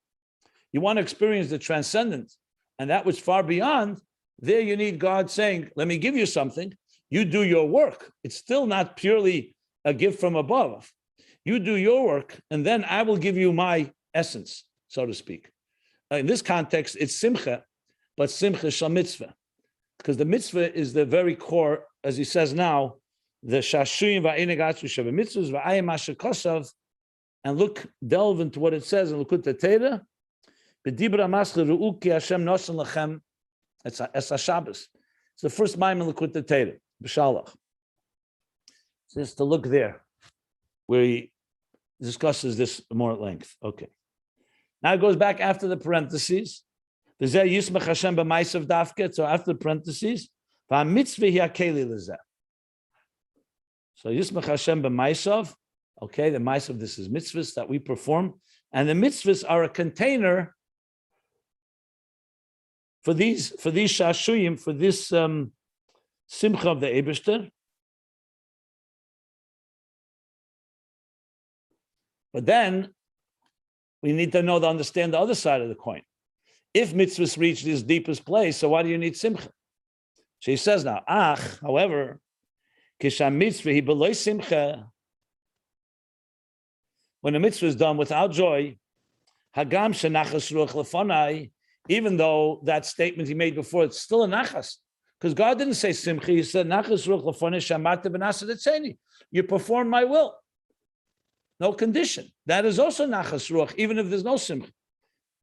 You want to experience the transcendence and that which far beyond, there you need God saying, let me give you something. You do your work. It's still not purely a gift from above. You do your work, and then I will give you my essence, so to speak. In this context, it's Simcha, but Simcha shal mitzvah. Because the mitzvah is the very core, as he says now, the shashuyim va'enegatzu sheva mitzvahs va'ayim asher, and delve into what it says in Likutei Torah. B'dibra masle ru'u ki Hashem nosan lachem. It's a Shabbos. It's the first mime in Likutei Torah, b'shalach. Just to look there, where he discusses this more at length. Okay. Now it goes back after the parentheses. So after the parentheses, so Yismach Hashem b'maisav, okay, the maisav, this is mitzvahs that we perform, and the mitzvahs are a container for these shashuyim, for this simcha of the Eibishter. But then we need to understand the other side of the coin. If mitzvahs reach this deepest place, so why do you need simcha? So he says now, however, kisham mitzvah he below simcha. When a mitzvah is done without joy, hagam shenachas ruach lefonai, even though that statement he made before, it's still a nachas. Because God didn't say simcha, he said nachas ruach lefonai shamata v'nasa etzeni. You perform my will. No condition. That is also nachas ruach, even if there's no simcha.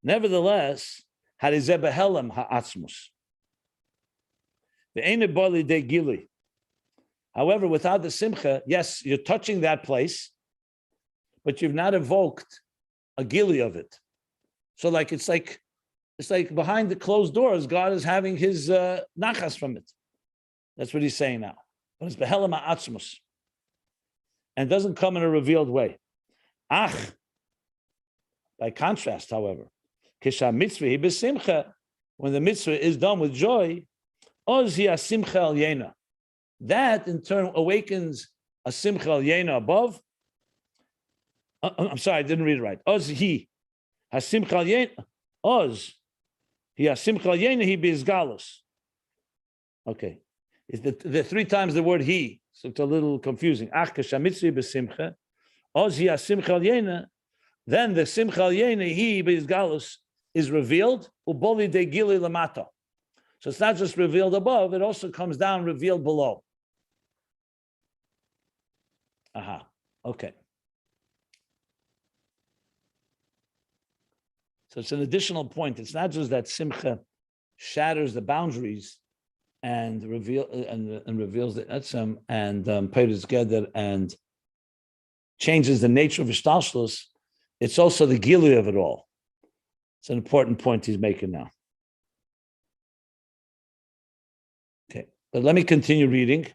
Nevertheless, harizeh behelem ha'atzmus. The Eine Bali de Gili. However, without the Simcha, yes, you're touching that place, but you've not evoked a Gili of it. So it's like behind the closed doors, God is having his nachas from it. That's what he's saying now. But it's behelam ha'atzmus. And it doesn't come in a revealed way. Ach, by contrast, however, kisha mitzvah hi b'simcha, when the mitzvah is done with joy, oz hi simcha al yena. That in turn awakens a simcha al yena above. I'm sorry, I didn't read it right. Oz hi simcha al yena. Oz hi simcha al yena hi b'izgalus. Okay, the three times the word he, so it's a little confusing. Ach kisha mitzvah b'simcha, oz hi simcha al yena. Then the simcha al yena he b'izgalus is revealed. Uboli de gili lamata. So it's not just revealed above; it also comes down revealed below. Aha. Okay. So it's an additional point. It's not just that Simcha shatters the boundaries and reveals the etzem and peiros geder and changes the nature of Ishtalshlus. It's also the gilui of it all. It's an important point he's making now. Okay, but let me continue reading.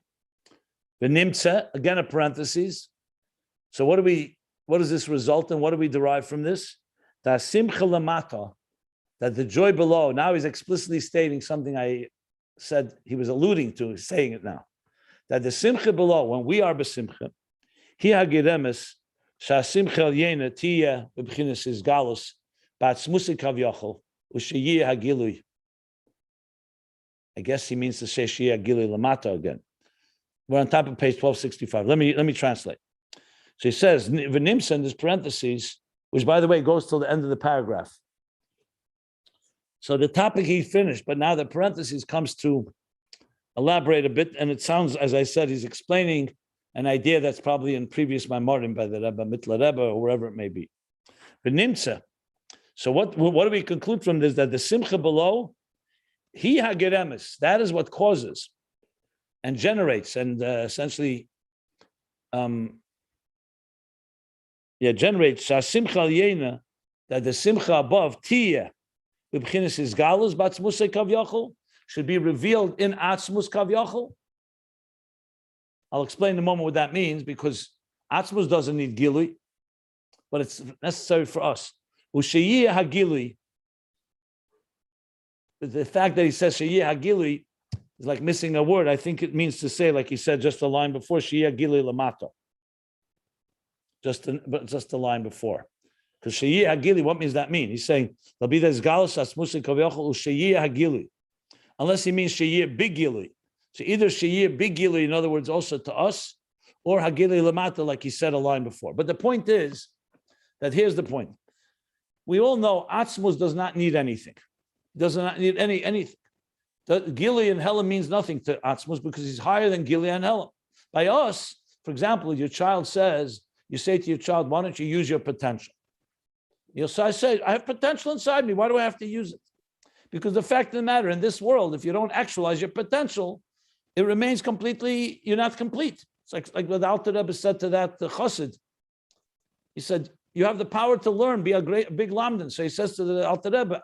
The nimtza, again a parenthesis. So what does this result in? What do we derive from this? That simcha lamata, that the joy below, now he's explicitly stating something I said he was alluding to, he's saying it now. That the simcha below, when we are besimcha, hi hagiremes, sha simcha yena tiya b'bchinas is galus, ba'atzmusi kavyachol, u'sheyeh hagilui. I guess he means to say sheyeh hagilui lamata again. We're on top of page 1265. Let me translate. So he says, v'nimsa in this parentheses, which by the way goes till the end of the paragraph. So the topic he finished, but now the parentheses comes to elaborate a bit, and it sounds, as I said, he's explaining an idea that's probably in previous Maimorim by the Rebbe, Mitla Rebbe, or wherever it may be. V'nimsa. So what do we conclude from this? That the simcha below, he hageremes, that is what causes and generates and essentially generates simcha yena, that the simcha above tiya b'bchinas is galus b'atzmus kavyachol should be revealed in atzmus kavyachol. I'll explain in a moment what that means, because atzmus doesn't need gilui, but it's necessary for us. U'sheyeh hagilui. The fact that he says sheyeh hagilui is like missing a word. I think it means to say, like he said just a line before, sheyeh hagilui lamato. Just the line before. Because sheyeh hagili, what does that mean? He's saying there'll be this galus asmusi kavyachol sheyeh hagili, unless he means sheyeh big gili. So either sheyeh big gili, in other words, also to us, or hagili lamata, like he said a line before. But the point is that here's the point: we all know atzmus does not need anything. Does not need anything. The gili and helam means nothing to atzmus because he's higher than gili and helam. By us, for example, your child says. You say to your child, why don't you use your potential? You'll say, I have potential inside me. Why do I have to use it? Because the fact of the matter, in this world, if you don't actualize your potential, it remains completely, you're not complete. It's like what the Alter Rebbe said to that the Chassid. He said, you have the power to learn, be a big lamdan. So he says to the Alter Rebbe,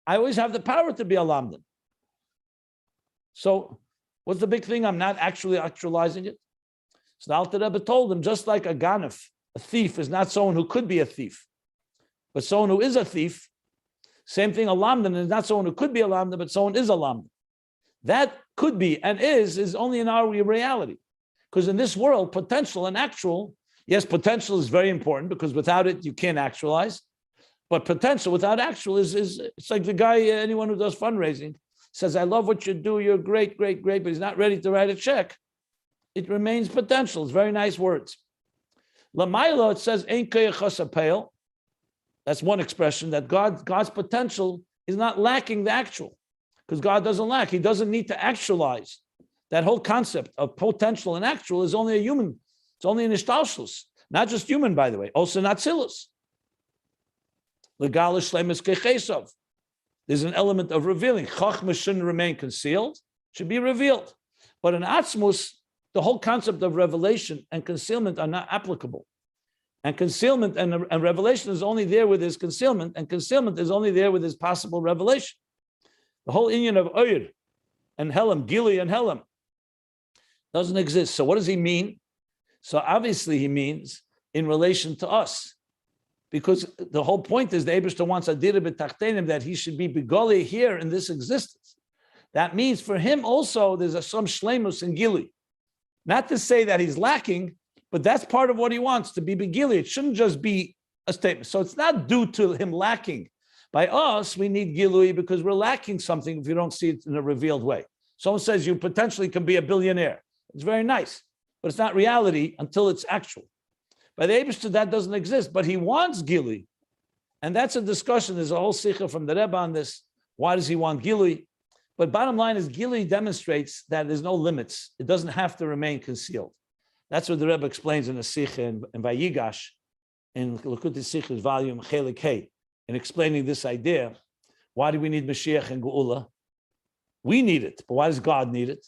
I always have the power to be a lamdan. So what's the big thing? I'm not actually actualizing it. So the Alter Rebbe told him, just like a ganef, a thief is not someone who could be a thief, but someone who is a thief. Same thing, a lamdan is not someone who could be a lamdan, but someone is a lamdan. That could be and is only in our reality. Because in this world, potential and actual, yes, potential is very important because without it, you can't actualize. But potential without actual is it's like the guy, anyone who does fundraising, says, I love what you do, you're great, great, great, but he's not ready to write a check. It remains potential. It's very nice words. Lamaila, it says, Ein koyachas apel. That's one expression, that God's potential is not lacking the actual, because God doesn't lack. He doesn't need to actualize. That whole concept of potential and actual is only a human. It's only an ishtalshlus. Not just human, by the way, also not silus. Legalish shleimus kechesov. There's an element of revealing. Chachma shouldn't remain concealed. should be revealed. But in Atzmus, the whole concept of revelation and concealment are not applicable. And concealment and revelation is only there with his concealment, and concealment is only there with his possible revelation. The whole union of Oyer and Helam, Gili and Helam, doesn't exist. So what does he mean? So obviously he means in relation to us. Because the whole point is the Eibishter wants Adira b'tachtenim, that he should be begoli here in this existence. That means for him also there's some shleimus in Gili. Not to say that he's lacking, but that's part of what he wants, to be begili. It shouldn't just be a statement. So it's not due to him lacking. By us, we need Gilui because we're lacking something if you don't see it in a revealed way. Someone says you potentially can be a billionaire. It's very nice, but it's not reality until it's actual. By the Eibishter, that doesn't exist, but he wants Gilui. And that's a discussion. There's a whole sikha from the Rebbe on this. Why does he want Gilui? But bottom line is Gilui demonstrates that there's no limits. It doesn't have to remain concealed. That's what the Rebbe explains in the sikha in Vayigash, in Likutei Sichos, volume Chelik Hey, in explaining this idea. Why do we need Mashiach and Geula? We need it, but why does God need it?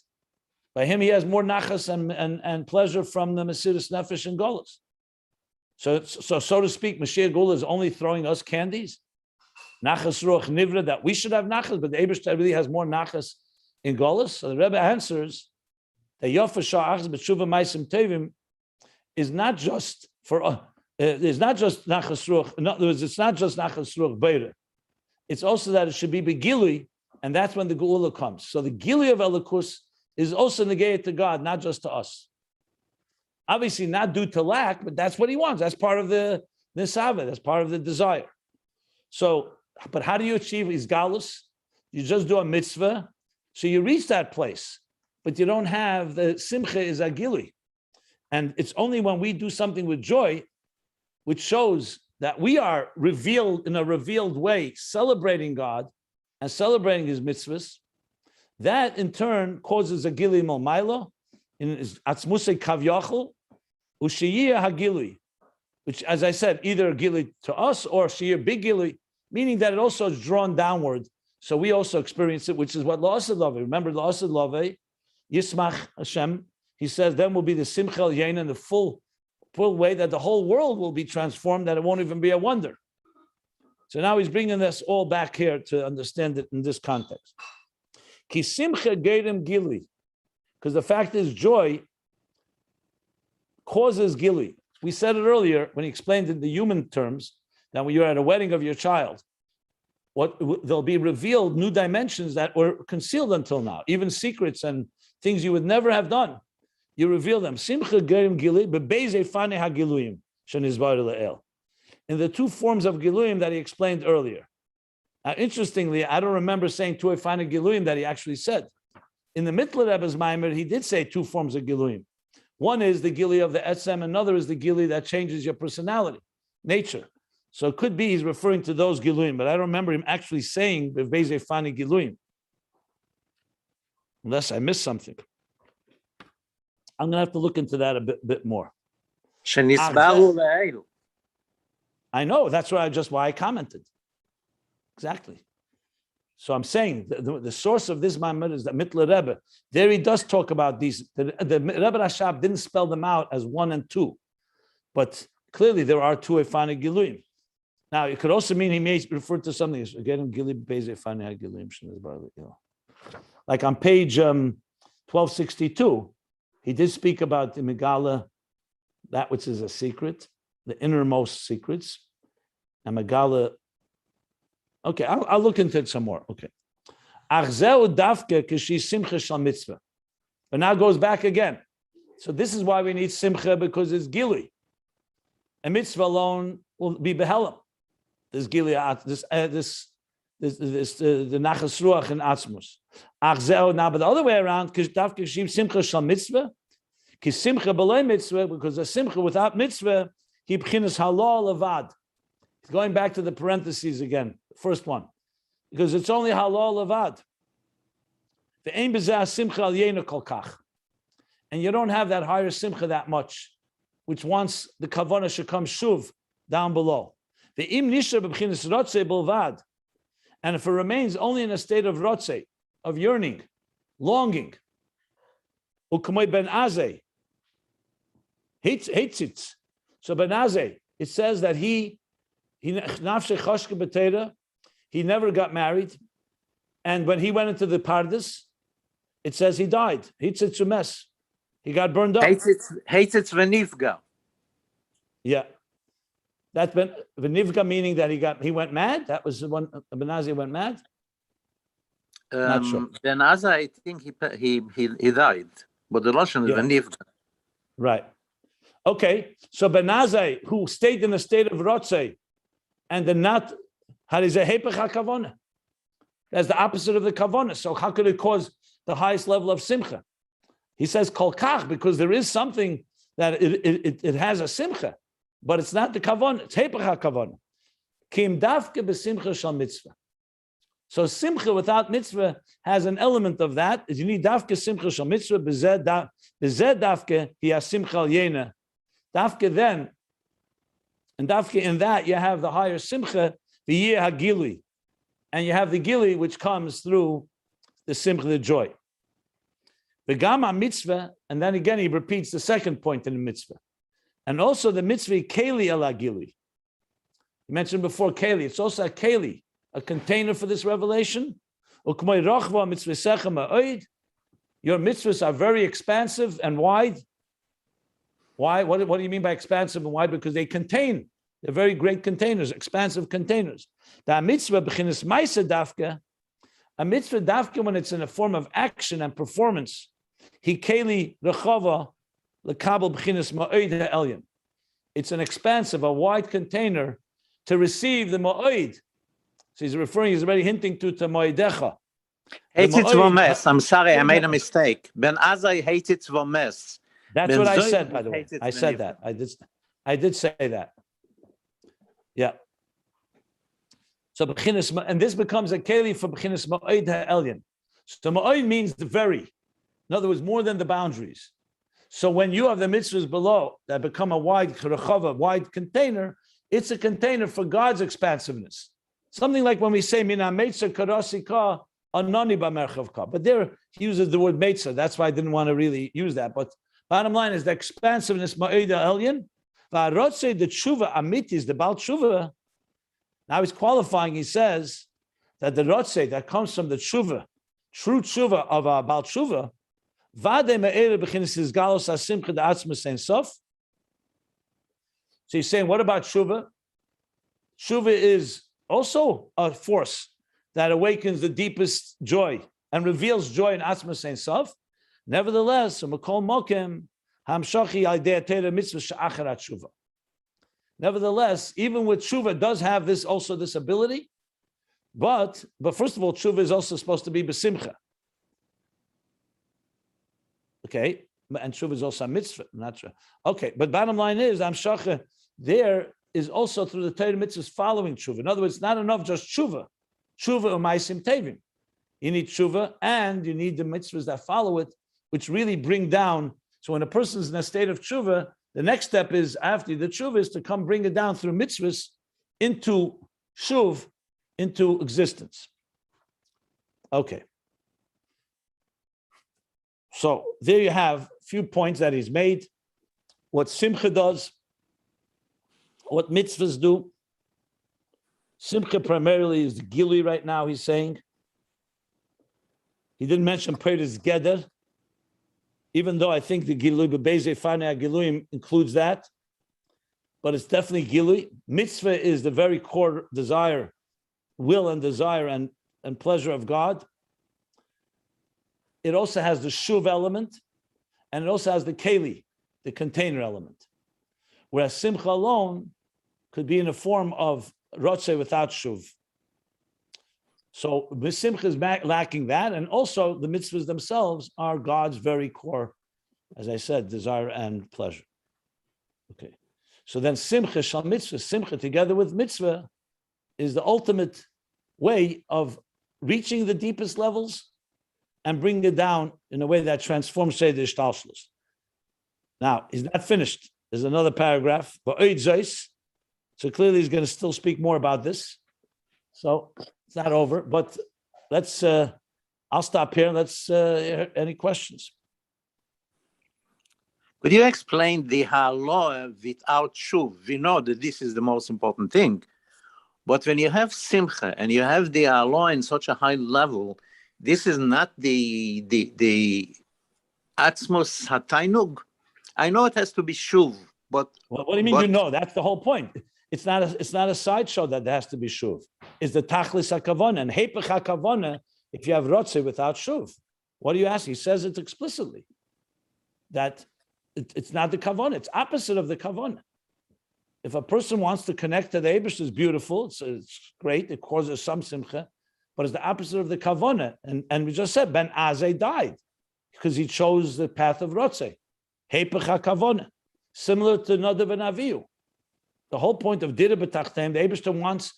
By him, he has more nachas and pleasure from the Mesiras Nefesh and Golos. So to speak, Mashiach Geula is only throwing us candies. Nachas Ruach Nivra, that we should have nachas, but the Eibishter really has more nachas in Golos. So the Rebbe answers that Yofa Sha'achas B'tshuva Maisim Tevim is not just for it's not just nachas ruach. In other words, it's not just nachas ruach beira. It's also that it should be begili, and that's when the geula comes. So the gili of Elikus is also negated to God, not just to us. Obviously, not due to lack, but that's what he wants. That's part of the nisava. That's part of the desire. So, but how do you achieve isgalus? You just do a mitzvah, so you reach that place, but you don't have the simcha is agili, and it's only when we do something with joy, which shows that we are revealed in a revealed way, celebrating God and celebrating his mitzvahs, that in turn causes a gili malmailo, in atzmusei kavyachol, ushiyah hagili, which, as I said, either gili to us or shiyah big gili, meaning that it also is drawn downward. So we also experience it, which is what La'asad Lave. Remember La'asad Lave, Yismach Hashem, he says, then will be the Simcha Yain in the full way that the whole world will be transformed, that it won't even be a wonder. So now he's bringing us all back here to understand it in this context. Ki simcha geirim gili, because the fact is joy causes gili. We said it earlier when he explained in the human terms that when you're at a wedding of your child, there'll be revealed new dimensions that were concealed until now, even secrets and things you would never have done. You reveal them. Simcha gerim gili bebeze fane hagiluyim shenizbar le'el. In the two forms of giluyim that he explained earlier. Now, interestingly, I don't remember saying tu fane giluyim that he actually said. In the Mittler Rebbe's Maimer, he did say two forms of giluyim. One is the gili of the etzem, another is the gili that changes your personality, nature. So it could be he's referring to those giluyim, but I don't remember him actually saying bebeze fane giluyim. Unless I missed something. I'm going to have to look into that a bit more. I know, that's why I commented. Exactly. So I'm saying the source of this Ma'amad is the Mittler Rebbe. There he does talk about these. The Rebbe Rashab didn't spell them out as 1 and 2, but clearly there are two Efane Giluyim. Now, it could also mean he may refer to something as again Gili Beze Efane Giluyim. Like on page 1262. He did speak about the Megala, that which is a secret, the innermost secrets, and Megala. Okay, I'll look into it some more. Okay. But now it goes back again. So this is why we need Simcha, because it's Gili. A mitzvah alone will be Behelam. This Gili, the Nachas Ruach and Atzmus. Now, but the other way around, Simcha Shal Mitzvah, Simcha B'lei Mitzvah, because a Simcha without Mitzvah, he b'chinas halal avad. Going back to the parentheses again, first one, because it's only halal avad. Ve'ein b'zeh Simcha al yena kol kach, and you don't have that higher Simcha that much, which wants the kavanah should come shuv down below. Ve'im nisha b'chinas rotzei b'lvad. And if it remains only in a state of rotze, of yearning, longing. U'k'may ben azeh, hates it. So ben azeh, it says that he nafshe chashke b'teira, he never got married, and when he went into the Pardes, it says he died. Hates it sumes. He got burned up. Hates it v'nifga. Yeah. That's v'nifga, meaning that he went mad. That was the one. Ben azeh went mad. Not sure. Ben Azai, I think he died, but the Russian is v'nifga. Right. Okay. So Ben azeh, who stayed in the state of Rotzo, and then not harizeh hepech hakavona. That's the opposite of the kavona. So how could it cause the highest level of simcha? He says kol kach, because there is something that it has a simcha, but it's not the kavona. It's hepech hakavona. Kim dafke besimcha shal mitzvah. So simcha without mitzvah has an element of that. You need dafke simcha shal mitzvah. Bezeh dafke hi simcha al yena. Dafke then, and dafke in that you have the higher simcha, the yeh hagili, and you have the gili which comes through the simcha, the joy. The gama mitzvah, and then again he repeats the second point in the mitzvah, and also the mitzvah keli ala gili. You mentioned before keli; it's also a keli, a container for this revelation. Your mitzvahs are very expansive and wide. Why? What do you mean by expansive and wide? Because they contain. They're very great containers, expansive containers. The mitzvah b'chinas ma'aseh dafka, a mitzvah dafka when it's in a form of action and performance. He keli rechava lekabel b'chinas ma'od ha'elyon. It's an expansive, a wide container to receive the ma'od. So he's already hinting to ma'odecha. Hates it vomes. I'm sorry, I made a mistake. Ben Azai hates it vomes. That's what I said, by the way. I said that. I did say that. Yeah. So and this becomes a keli for b'chinas ma'od ha'elyon. So ma'od means the very. In other words, more than the boundaries. So when you have the mitzvahs below that become a wide container, it's a container for God's expansiveness. Something like when we say mina meitza karasika anani b'merchavka. But there he uses the word meitza. That's why I didn't want to really use that. But bottom line is the expansiveness ma'od ha'elyon. V'arotze the tshuva amiti is the bal tshuva. Now he's qualifying. He says that the rotze that comes from the tshuva, true tshuva of a bal tshuva, vade me'ere b'chinas is galos hasimcha da'atzmus ein sof. So he's saying, what about tshuva? Tshuva is also a force that awakens the deepest joy and reveals joy in atzmus ein sof. Nevertheless, makol mokem hamshachi idea teira mitzvah she'acharat tshuva. Nevertheless, even with tshuva, does have this ability, but first of all, tshuva is also supposed to be besimcha. Okay, and tshuva is also a mitzvah, not true. Okay, but bottom line is, amshacha there is also through the Torah mitzvahs following tshuva. In other words, it's not enough just tshuva u'maisim tevim. You need tshuva, and you need the mitzvahs that follow it, which really bring down. So when a person is in a state of tshuva, the next step is after the tshuva is to come bring it down through mitzvahs into shuv, into existence. Okay. So there you have a few points that he's made. What Simcha does, what mitzvahs do. Simcha primarily is the gilui right now, he's saying. He didn't mention Peretz Geder, even though I think the gilui, b'beizei finite giluim includes that. But it's definitely gilui. Mitzvah is the very core desire, will and desire and pleasure of God. It also has the shuv element, and it also has the keli, the container element. Whereas Simcha alone could be in the form of Rotze without shuv. So Simcha is lacking that, and also the mitzvahs themselves are God's very core, as I said, desire and pleasure. Okay, so then Simcha shal mitzvah, Simcha together with mitzvah is the ultimate way of reaching the deepest levels and bringing it down in a way that transforms, say, the ishtalshlus. Now, he's not finished. There's another paragraph. So clearly he's going to still speak more about this. So it's not over, but let's I'll stop here. Let's any questions. Could you explain the halacha without shuv? We know that this is the most important thing. But when you have simcha and you have the halacha in such a high level, this is not the atzmos hatainug. I know it has to be shuv, but what do you mean? You know, that's the whole point. It's not a sideshow that there has to be shuv. It's the tachlis hakavana and hepech hakavana. If you have rotze without shuv, what do you ask? He says it explicitly that it's not the kavana. It's opposite of the kavana. If a person wants to connect to the Eibush, it's beautiful. It's great. It causes some simcha, but it's the opposite of the kavana. And we just said Ben Azai died because he chose the path of rotze. Hepech hakavana, similar to Nadav and Avihu. The whole point of Dira B'Tachtem, the Eibishter wants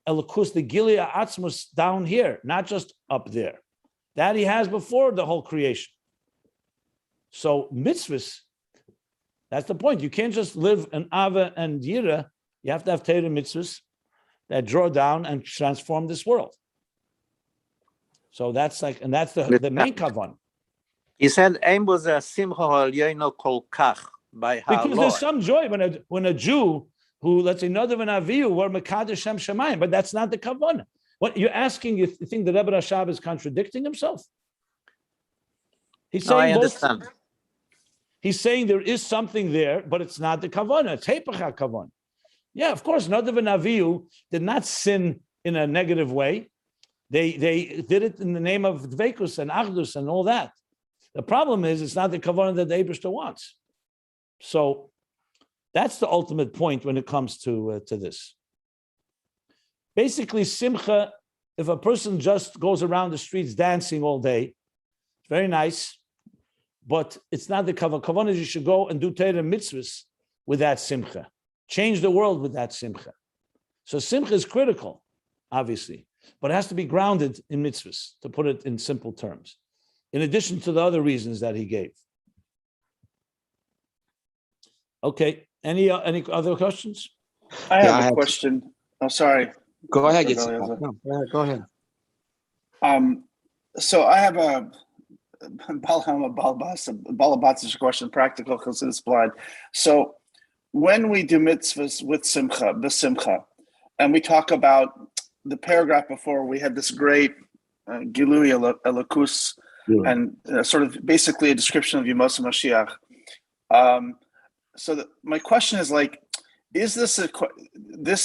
Elokus, the Gilia Atzmus down here, not just up there. That he has before the whole creation. So mitzvahs, that's the point. You can't just live an Ava and Yira. You have to have Torah mitzvahs that draw down and transform this world. So that's like, and that's the main kavan. He said, "Ein was a simcha ha'elyono kol kach." By because there's some joy when a Jew who, let's say, Nadav and Avihu were Mekadesh Shem Shemayim, but that's not the kavanah. What you're asking, you think the Rebbe Rashab is contradicting himself? He's saying I understand. He's saying there is something there, but it's not the kavanah. It's hepech kavanah. Yeah, of course, Nadav and Avihu did not sin in a negative way. They did it in the name of Dveikus and Achdus and all that. The problem is it's not the kavanah that the Eibishter wants. So that's the ultimate point when it comes to this. Basically, simcha, if a person just goes around the streets dancing all day, it's very nice, but it's not the kavanah. Kavanah is you should go and do Torah mitzvahs with that simcha. Change the world with that simcha. So simcha is critical, obviously, but it has to be grounded in mitzvahs, to put it in simple terms, in addition to the other reasons that he gave. Okay. Any other questions? I have a question. Oh, sorry. Go ahead, Go ahead. So I have a balabatsish question, practical Chassidus blind. So when we do mitzvahs with simcha, b'simcha, and we talk about the paragraph before, we had this great gilui elokus, and sort of basically a description of Yemos Mashiach. So my question is like, is this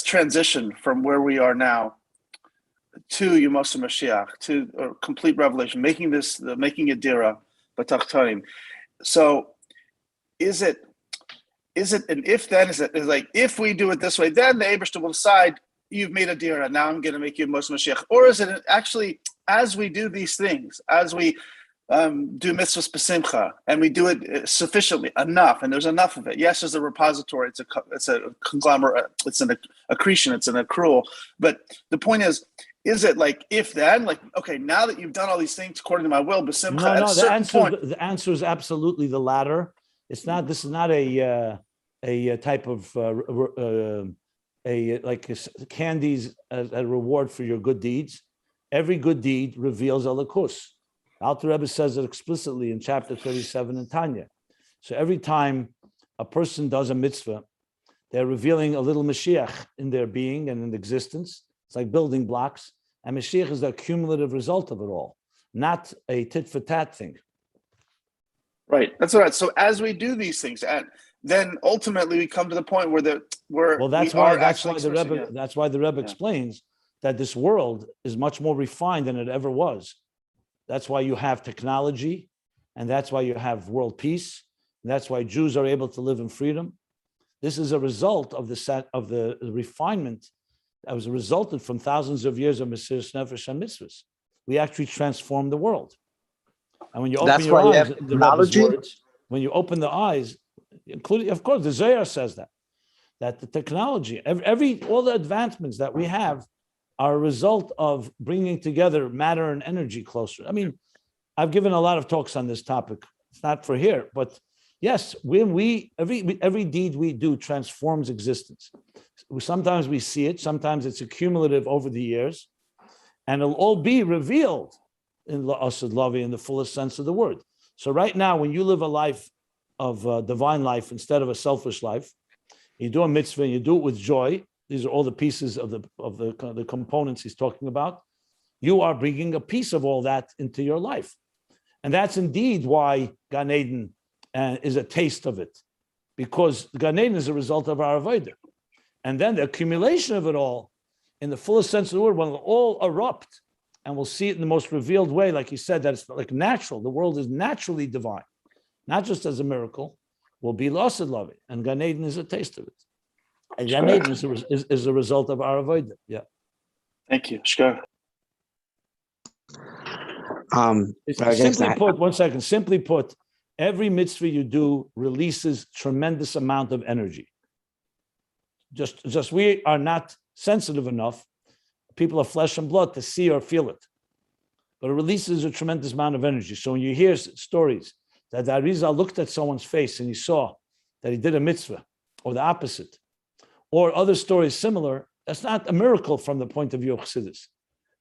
transition from where we are now to Yemos Mashiach, to a complete revelation, making a dira b'tachtonim? So is it an if then? Is like if we do it this way, then the Eibishter will decide you've made a dira, now I'm going to make you Yemos Mashiach? Or is it actually as we do these things, as we do mitzvahs b'simcha, and we do it sufficiently enough, and there's enough of it. Yes, there's a repository, it's a conglomerate, it's an accretion, it's an accrual. But the point is it like if then, like okay, now that you've done all these things according to my will, b'simcha, the answer is absolutely the latter. It's not. This is not a type of candies as a reward for your good deeds. Every good deed reveals elokus. Alter Rebbe says it explicitly in chapter 37 in Tanya. So every time a person does a mitzvah, they're revealing a little Mashiach in their being and in existence. It's like building blocks. And Mashiach is the cumulative result of it all, not a tit for tat thing. Right. That's right. So as we do these things, and then ultimately we come to the point where that's why the Rebbe explains that this world is much more refined than it ever was. That's why you have technology, and that's why you have world peace, and that's why Jews are able to live in freedom. This is a result of the refinement that was resulted from thousands of years of Mesiras Nefesh and mitzvahs. We actually transformed the world. And when you open your eyes, the Rebbe's words, when you open the eyes, including, of course, the Zohar says that the technology, all the advancements that we have are a result of bringing together matter and energy closer. I mean, I've given a lot of talks on this topic. It's not for here, but yes, every deed we do transforms existence. Sometimes we see it, sometimes it's accumulative over the years, and it'll all be revealed in La'asad Lavi in the fullest sense of the word. So right now, when you live a life of divine life instead of a selfish life, you do a mitzvah and you do it with joy. These are all the pieces of the components he's talking about. You are bringing a piece of all that into your life. And that's indeed why Gan Eden is a taste of it, because Gan Eden is a result of our avodah. And then the accumulation of it all, in the fullest sense of the word, when it'll all erupt, and we'll see it in the most revealed way, like he said, that it's like natural. The world is naturally divine, not just as a miracle, will be La'asad Lavi. And Gan Eden is a taste of it. And Gan Eden is a result of our avodah. Yeah. Thank you. Shkar. Simply put, every mitzvah you do releases tremendous amount of energy. Just we are not sensitive enough, people of flesh and blood, to see or feel it. But it releases a tremendous amount of energy. So when you hear stories that the Arizal looked at someone's face and he saw that he did a mitzvah, or the opposite, or other stories similar, that's not a miracle from the point of view of Chassidus.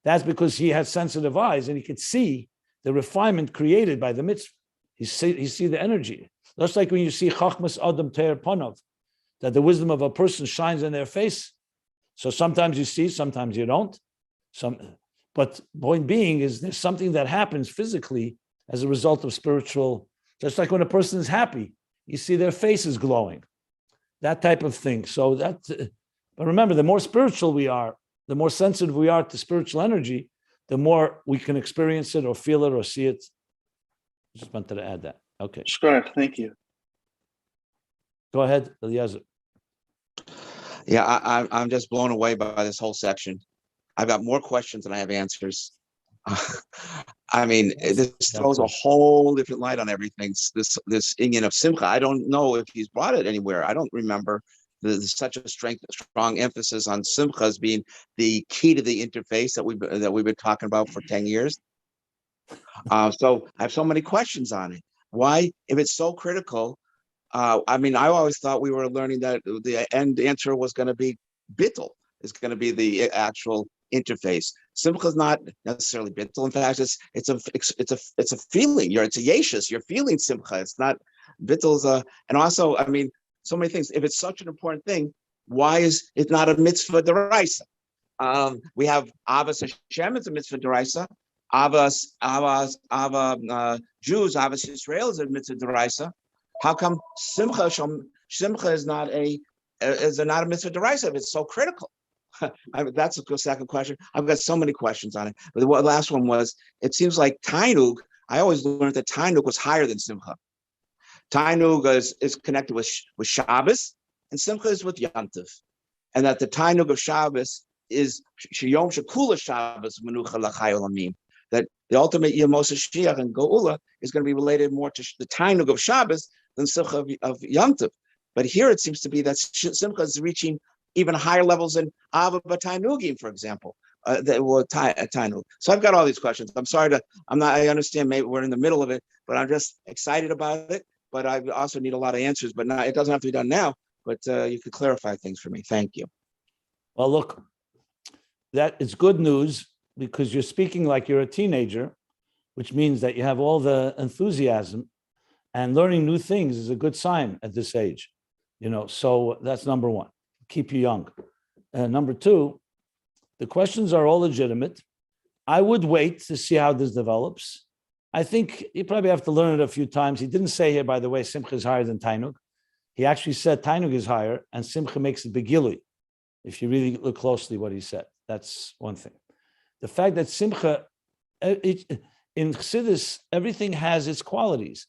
That's because he had sensitive eyes and he could see the refinement created by the mitzvah. He see the energy. Just like when you see Chachmas Adam Te'er Panav, that the wisdom of a person shines in their face. So sometimes you see, sometimes you don't. But point being is there's something that happens physically as a result of spiritual, just like when a person is happy, you see their faces glowing, that type of thing. So but remember, the more spiritual we are, the more sensitive we are to spiritual energy, the more we can experience it or feel it or see it. Just wanted to add that. Okay. Sure. Thank you. Go ahead, Eliezer. Yeah, I'm just blown away by this whole section. I've got more questions than I have answers. I mean, this throws a whole different light on everything. This Inyan of Simcha. I don't know if he's brought it anywhere. I don't remember. There's such a strong emphasis on Simcha as being the key to the interface that we've been talking about for 10 years. So I have so many questions on it. Why, if it's so critical? I mean, I always thought we were learning that the end answer was going to be bittul. Is going to be the actual interface. Simcha is not necessarily bittul. In fact, it's a feeling. It's a yeshus. You're feeling simcha. It's not bittul. And also, I mean, so many things. If it's such an important thing, why is it not a mitzvah deraisa? We have Avas Hashem. It's a mitzvah deraisa. Avas Jews. Avas Yisrael is a mitzvah deraisa. How come Simcha is not a mitzvah deraisa if it's so critical? That's a second question. I've got so many questions on it. But the last one was, it seems like Tainug, I always learned that Tainug was higher than Simcha. Tainug is connected with Shabbos, and Simcha is with Yantiv. And that the Tainug of Shabbos is Shiyom Shekula Shabbos Menucha L'Chai Olamim. That the ultimate Yemos Mashiach and Geula is going to be related more to the Tainug of Shabbos than Simcha of Yantiv. But here it seems to be that Simcha is reaching even higher levels than Ava B'Tainugim, for example, Tainug. So I've got all these questions. I understand maybe we're in the middle of it, but I'm just excited about it. But I also need a lot of answers, but it doesn't have to be done now, but you could clarify things for me. Thank you. Well, look, that is good news because you're speaking like you're a teenager, which means that you have all the enthusiasm, and learning new things is a good sign at this age. So that's number one. Keep you young. Number two, the questions are all legitimate. I would wait to see how this develops. I think you probably have to learn it a few times. He didn't say here, by the way, Simcha is higher than Tainug. He actually said Tainug is higher and Simcha makes it begili. If you really look closely what he said, that's one thing. The fact that Simcha, in Chassidus, everything has its qualities.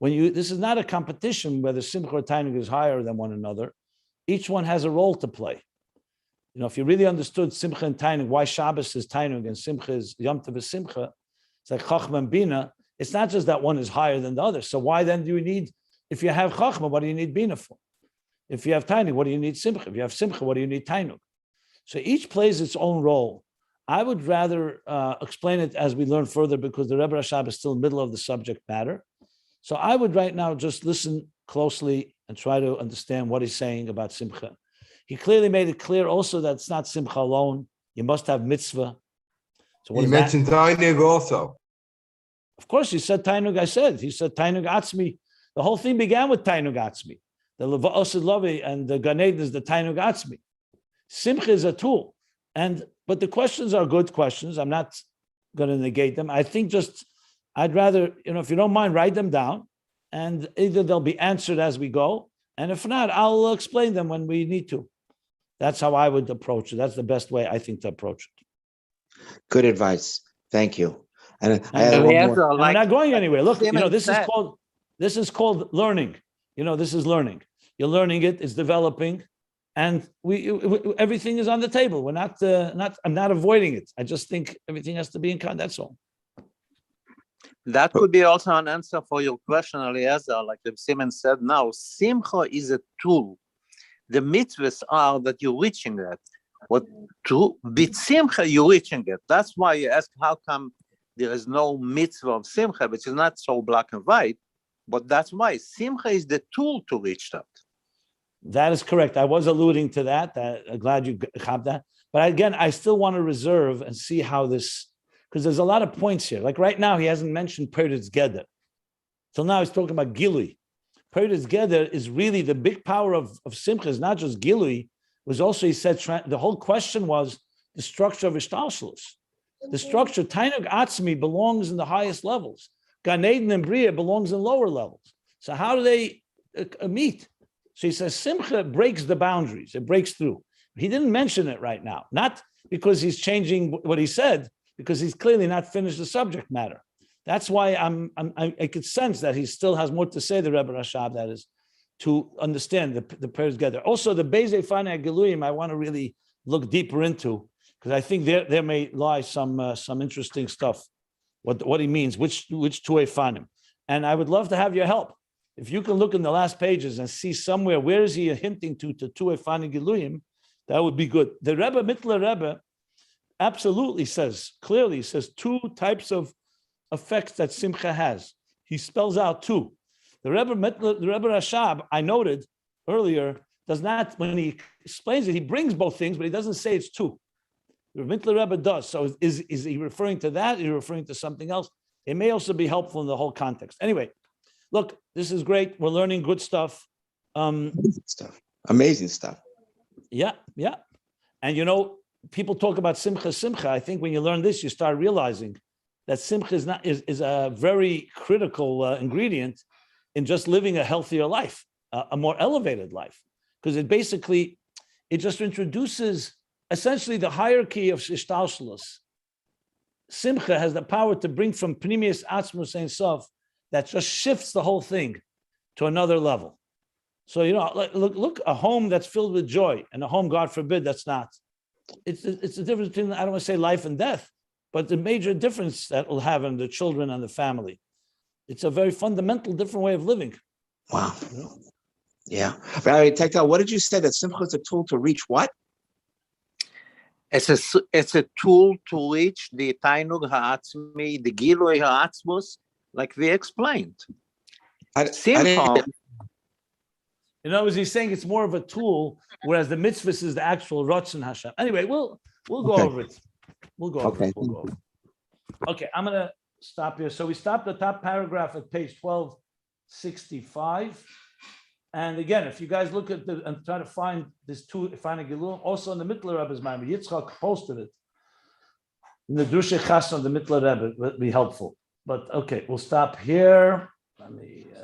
This is not a competition whether Simcha or Tainug is higher than one another. Each one has a role to play. If you really understood Simcha and Tainug, why Shabbos is Tainug and Simcha is Yom Tov is Simcha, it's like Chachma and Bina. It's not just that one is higher than the other. So why then do you need, if you have Chachma, what do you need Bina for? If you have Tainug, what do you need Simcha? If you have Simcha, what do you need Tainug? So each plays its own role. I would rather explain it as we learn further because the Rebbe Rashab is still in the middle of the subject matter. So I would right now just listen closely and try to understand what he's saying about Simcha. He clearly made it clear also that it's not Simcha alone. You must have mitzvah. So he mentioned Tainug also. Of course, he said Tainug. He said Tainug Atzmi. The whole thing began with Tainug Atzmi. The Leva'osid Lavi and the Gan Eden is the Tainug Atzmi. Simcha is a tool, but the questions are good questions. I'm not going to negate them. I think I'd rather, if you don't mind, write them down, and either they'll be answered as we go, and if not, I'll explain them when we need to. That's how I would approach it. That's the best way I think to approach it. Good advice. Thank you. And I had one more. I'm not going anywhere. Look, this is called learning. This is learning. You're learning it. It's developing, and everything is on the table. We're not. I'm not avoiding it. I just think everything has to be in context. That's all. That could be also an answer for your question, Eliezer. Like the Simon said now, Simcha is a tool. The mitzvahs are that you're reaching that. What to with Simcha, you're reaching it. That's why you ask, how come there is no mitzvah of Simcha, which is not so black and white, but that's why Simcha is the tool to reach that. That is correct. I was alluding to that. I'm glad you have that. But again, I still want to reserve and see how this, because there's a lot of points here. Like right now, he hasn't mentioned Peretz Geder. Till now, he's talking about Gilui. Peretz Geder is really the big power of Simcha, is not just Gilui, was also, he said, the whole question was the structure of Ishtalshalos. The structure, Tainug Atzmi, belongs in the highest levels. Gan Eden and Bria belongs in lower levels. So how do they meet? So he says Simcha breaks the boundaries. It breaks through. He didn't mention it right now, not because he's changing what he said, because he's clearly not finished the subject matter. That's why I could sense that he still has more to say, the Rebbe Rashab, that is, to understand the prayers together. Also, the Bezei Finite Geluyim, I want to really look deeper into, because I think there may lie some interesting stuff, what he means, which Tuei Fanim. And I would love to have your help. If you can look in the last pages and see somewhere, where is he hinting to Tuei Fanim Geluyim, that would be good. The Rebbe, Mittler Rebbe, absolutely clearly says two types of effects that Simcha has. He spells out two. The Rebbe Rashab, I noted earlier, does not, when he explains it, he brings both things, but he doesn't say it's two. The Mittler Rebbe does. So is he referring to that? Is he referring to something else? It may also be helpful in the whole context. Anyway, look, this is great. We're learning good stuff. Amazing stuff. Yeah. And people talk about Simcha. I think when you learn this, you start realizing that Simcha is a very critical ingredient in just living a healthier life, a more elevated life, because it just introduces essentially the hierarchy of Ishtalshalos. Simcha has the power to bring from Pnimius Atzmus Ein Sof that just shifts the whole thing to another level. So, look, a home that's filled with joy and a home, God forbid, that's not. It's the difference between, I don't want to say life and death, but the major difference that will have in the children and the family. It's a very fundamental different way of living. Wow. Yeah. Valerie, Tektal, what did you say, that Simcha is a tool to reach what? It's a tool to reach the Tainug Ha'atzmi, the Gilui Ha'atzmus, like we explained. Simcha. As he's saying, it's more of a tool, whereas the Mitzvos is the actual Rotzo Hashem. Anyway, we'll go over it. We'll go over it. Okay, I'm going to stop here. So we stopped the top paragraph at page 1265. And again, if you guys look at and try to find this two, find a Gilul, also in the Mittler Rebbe's mind, Yitzchak posted it. In the Drushe Chasna, the Mittler Rebbe would be helpful. But okay, we'll stop here.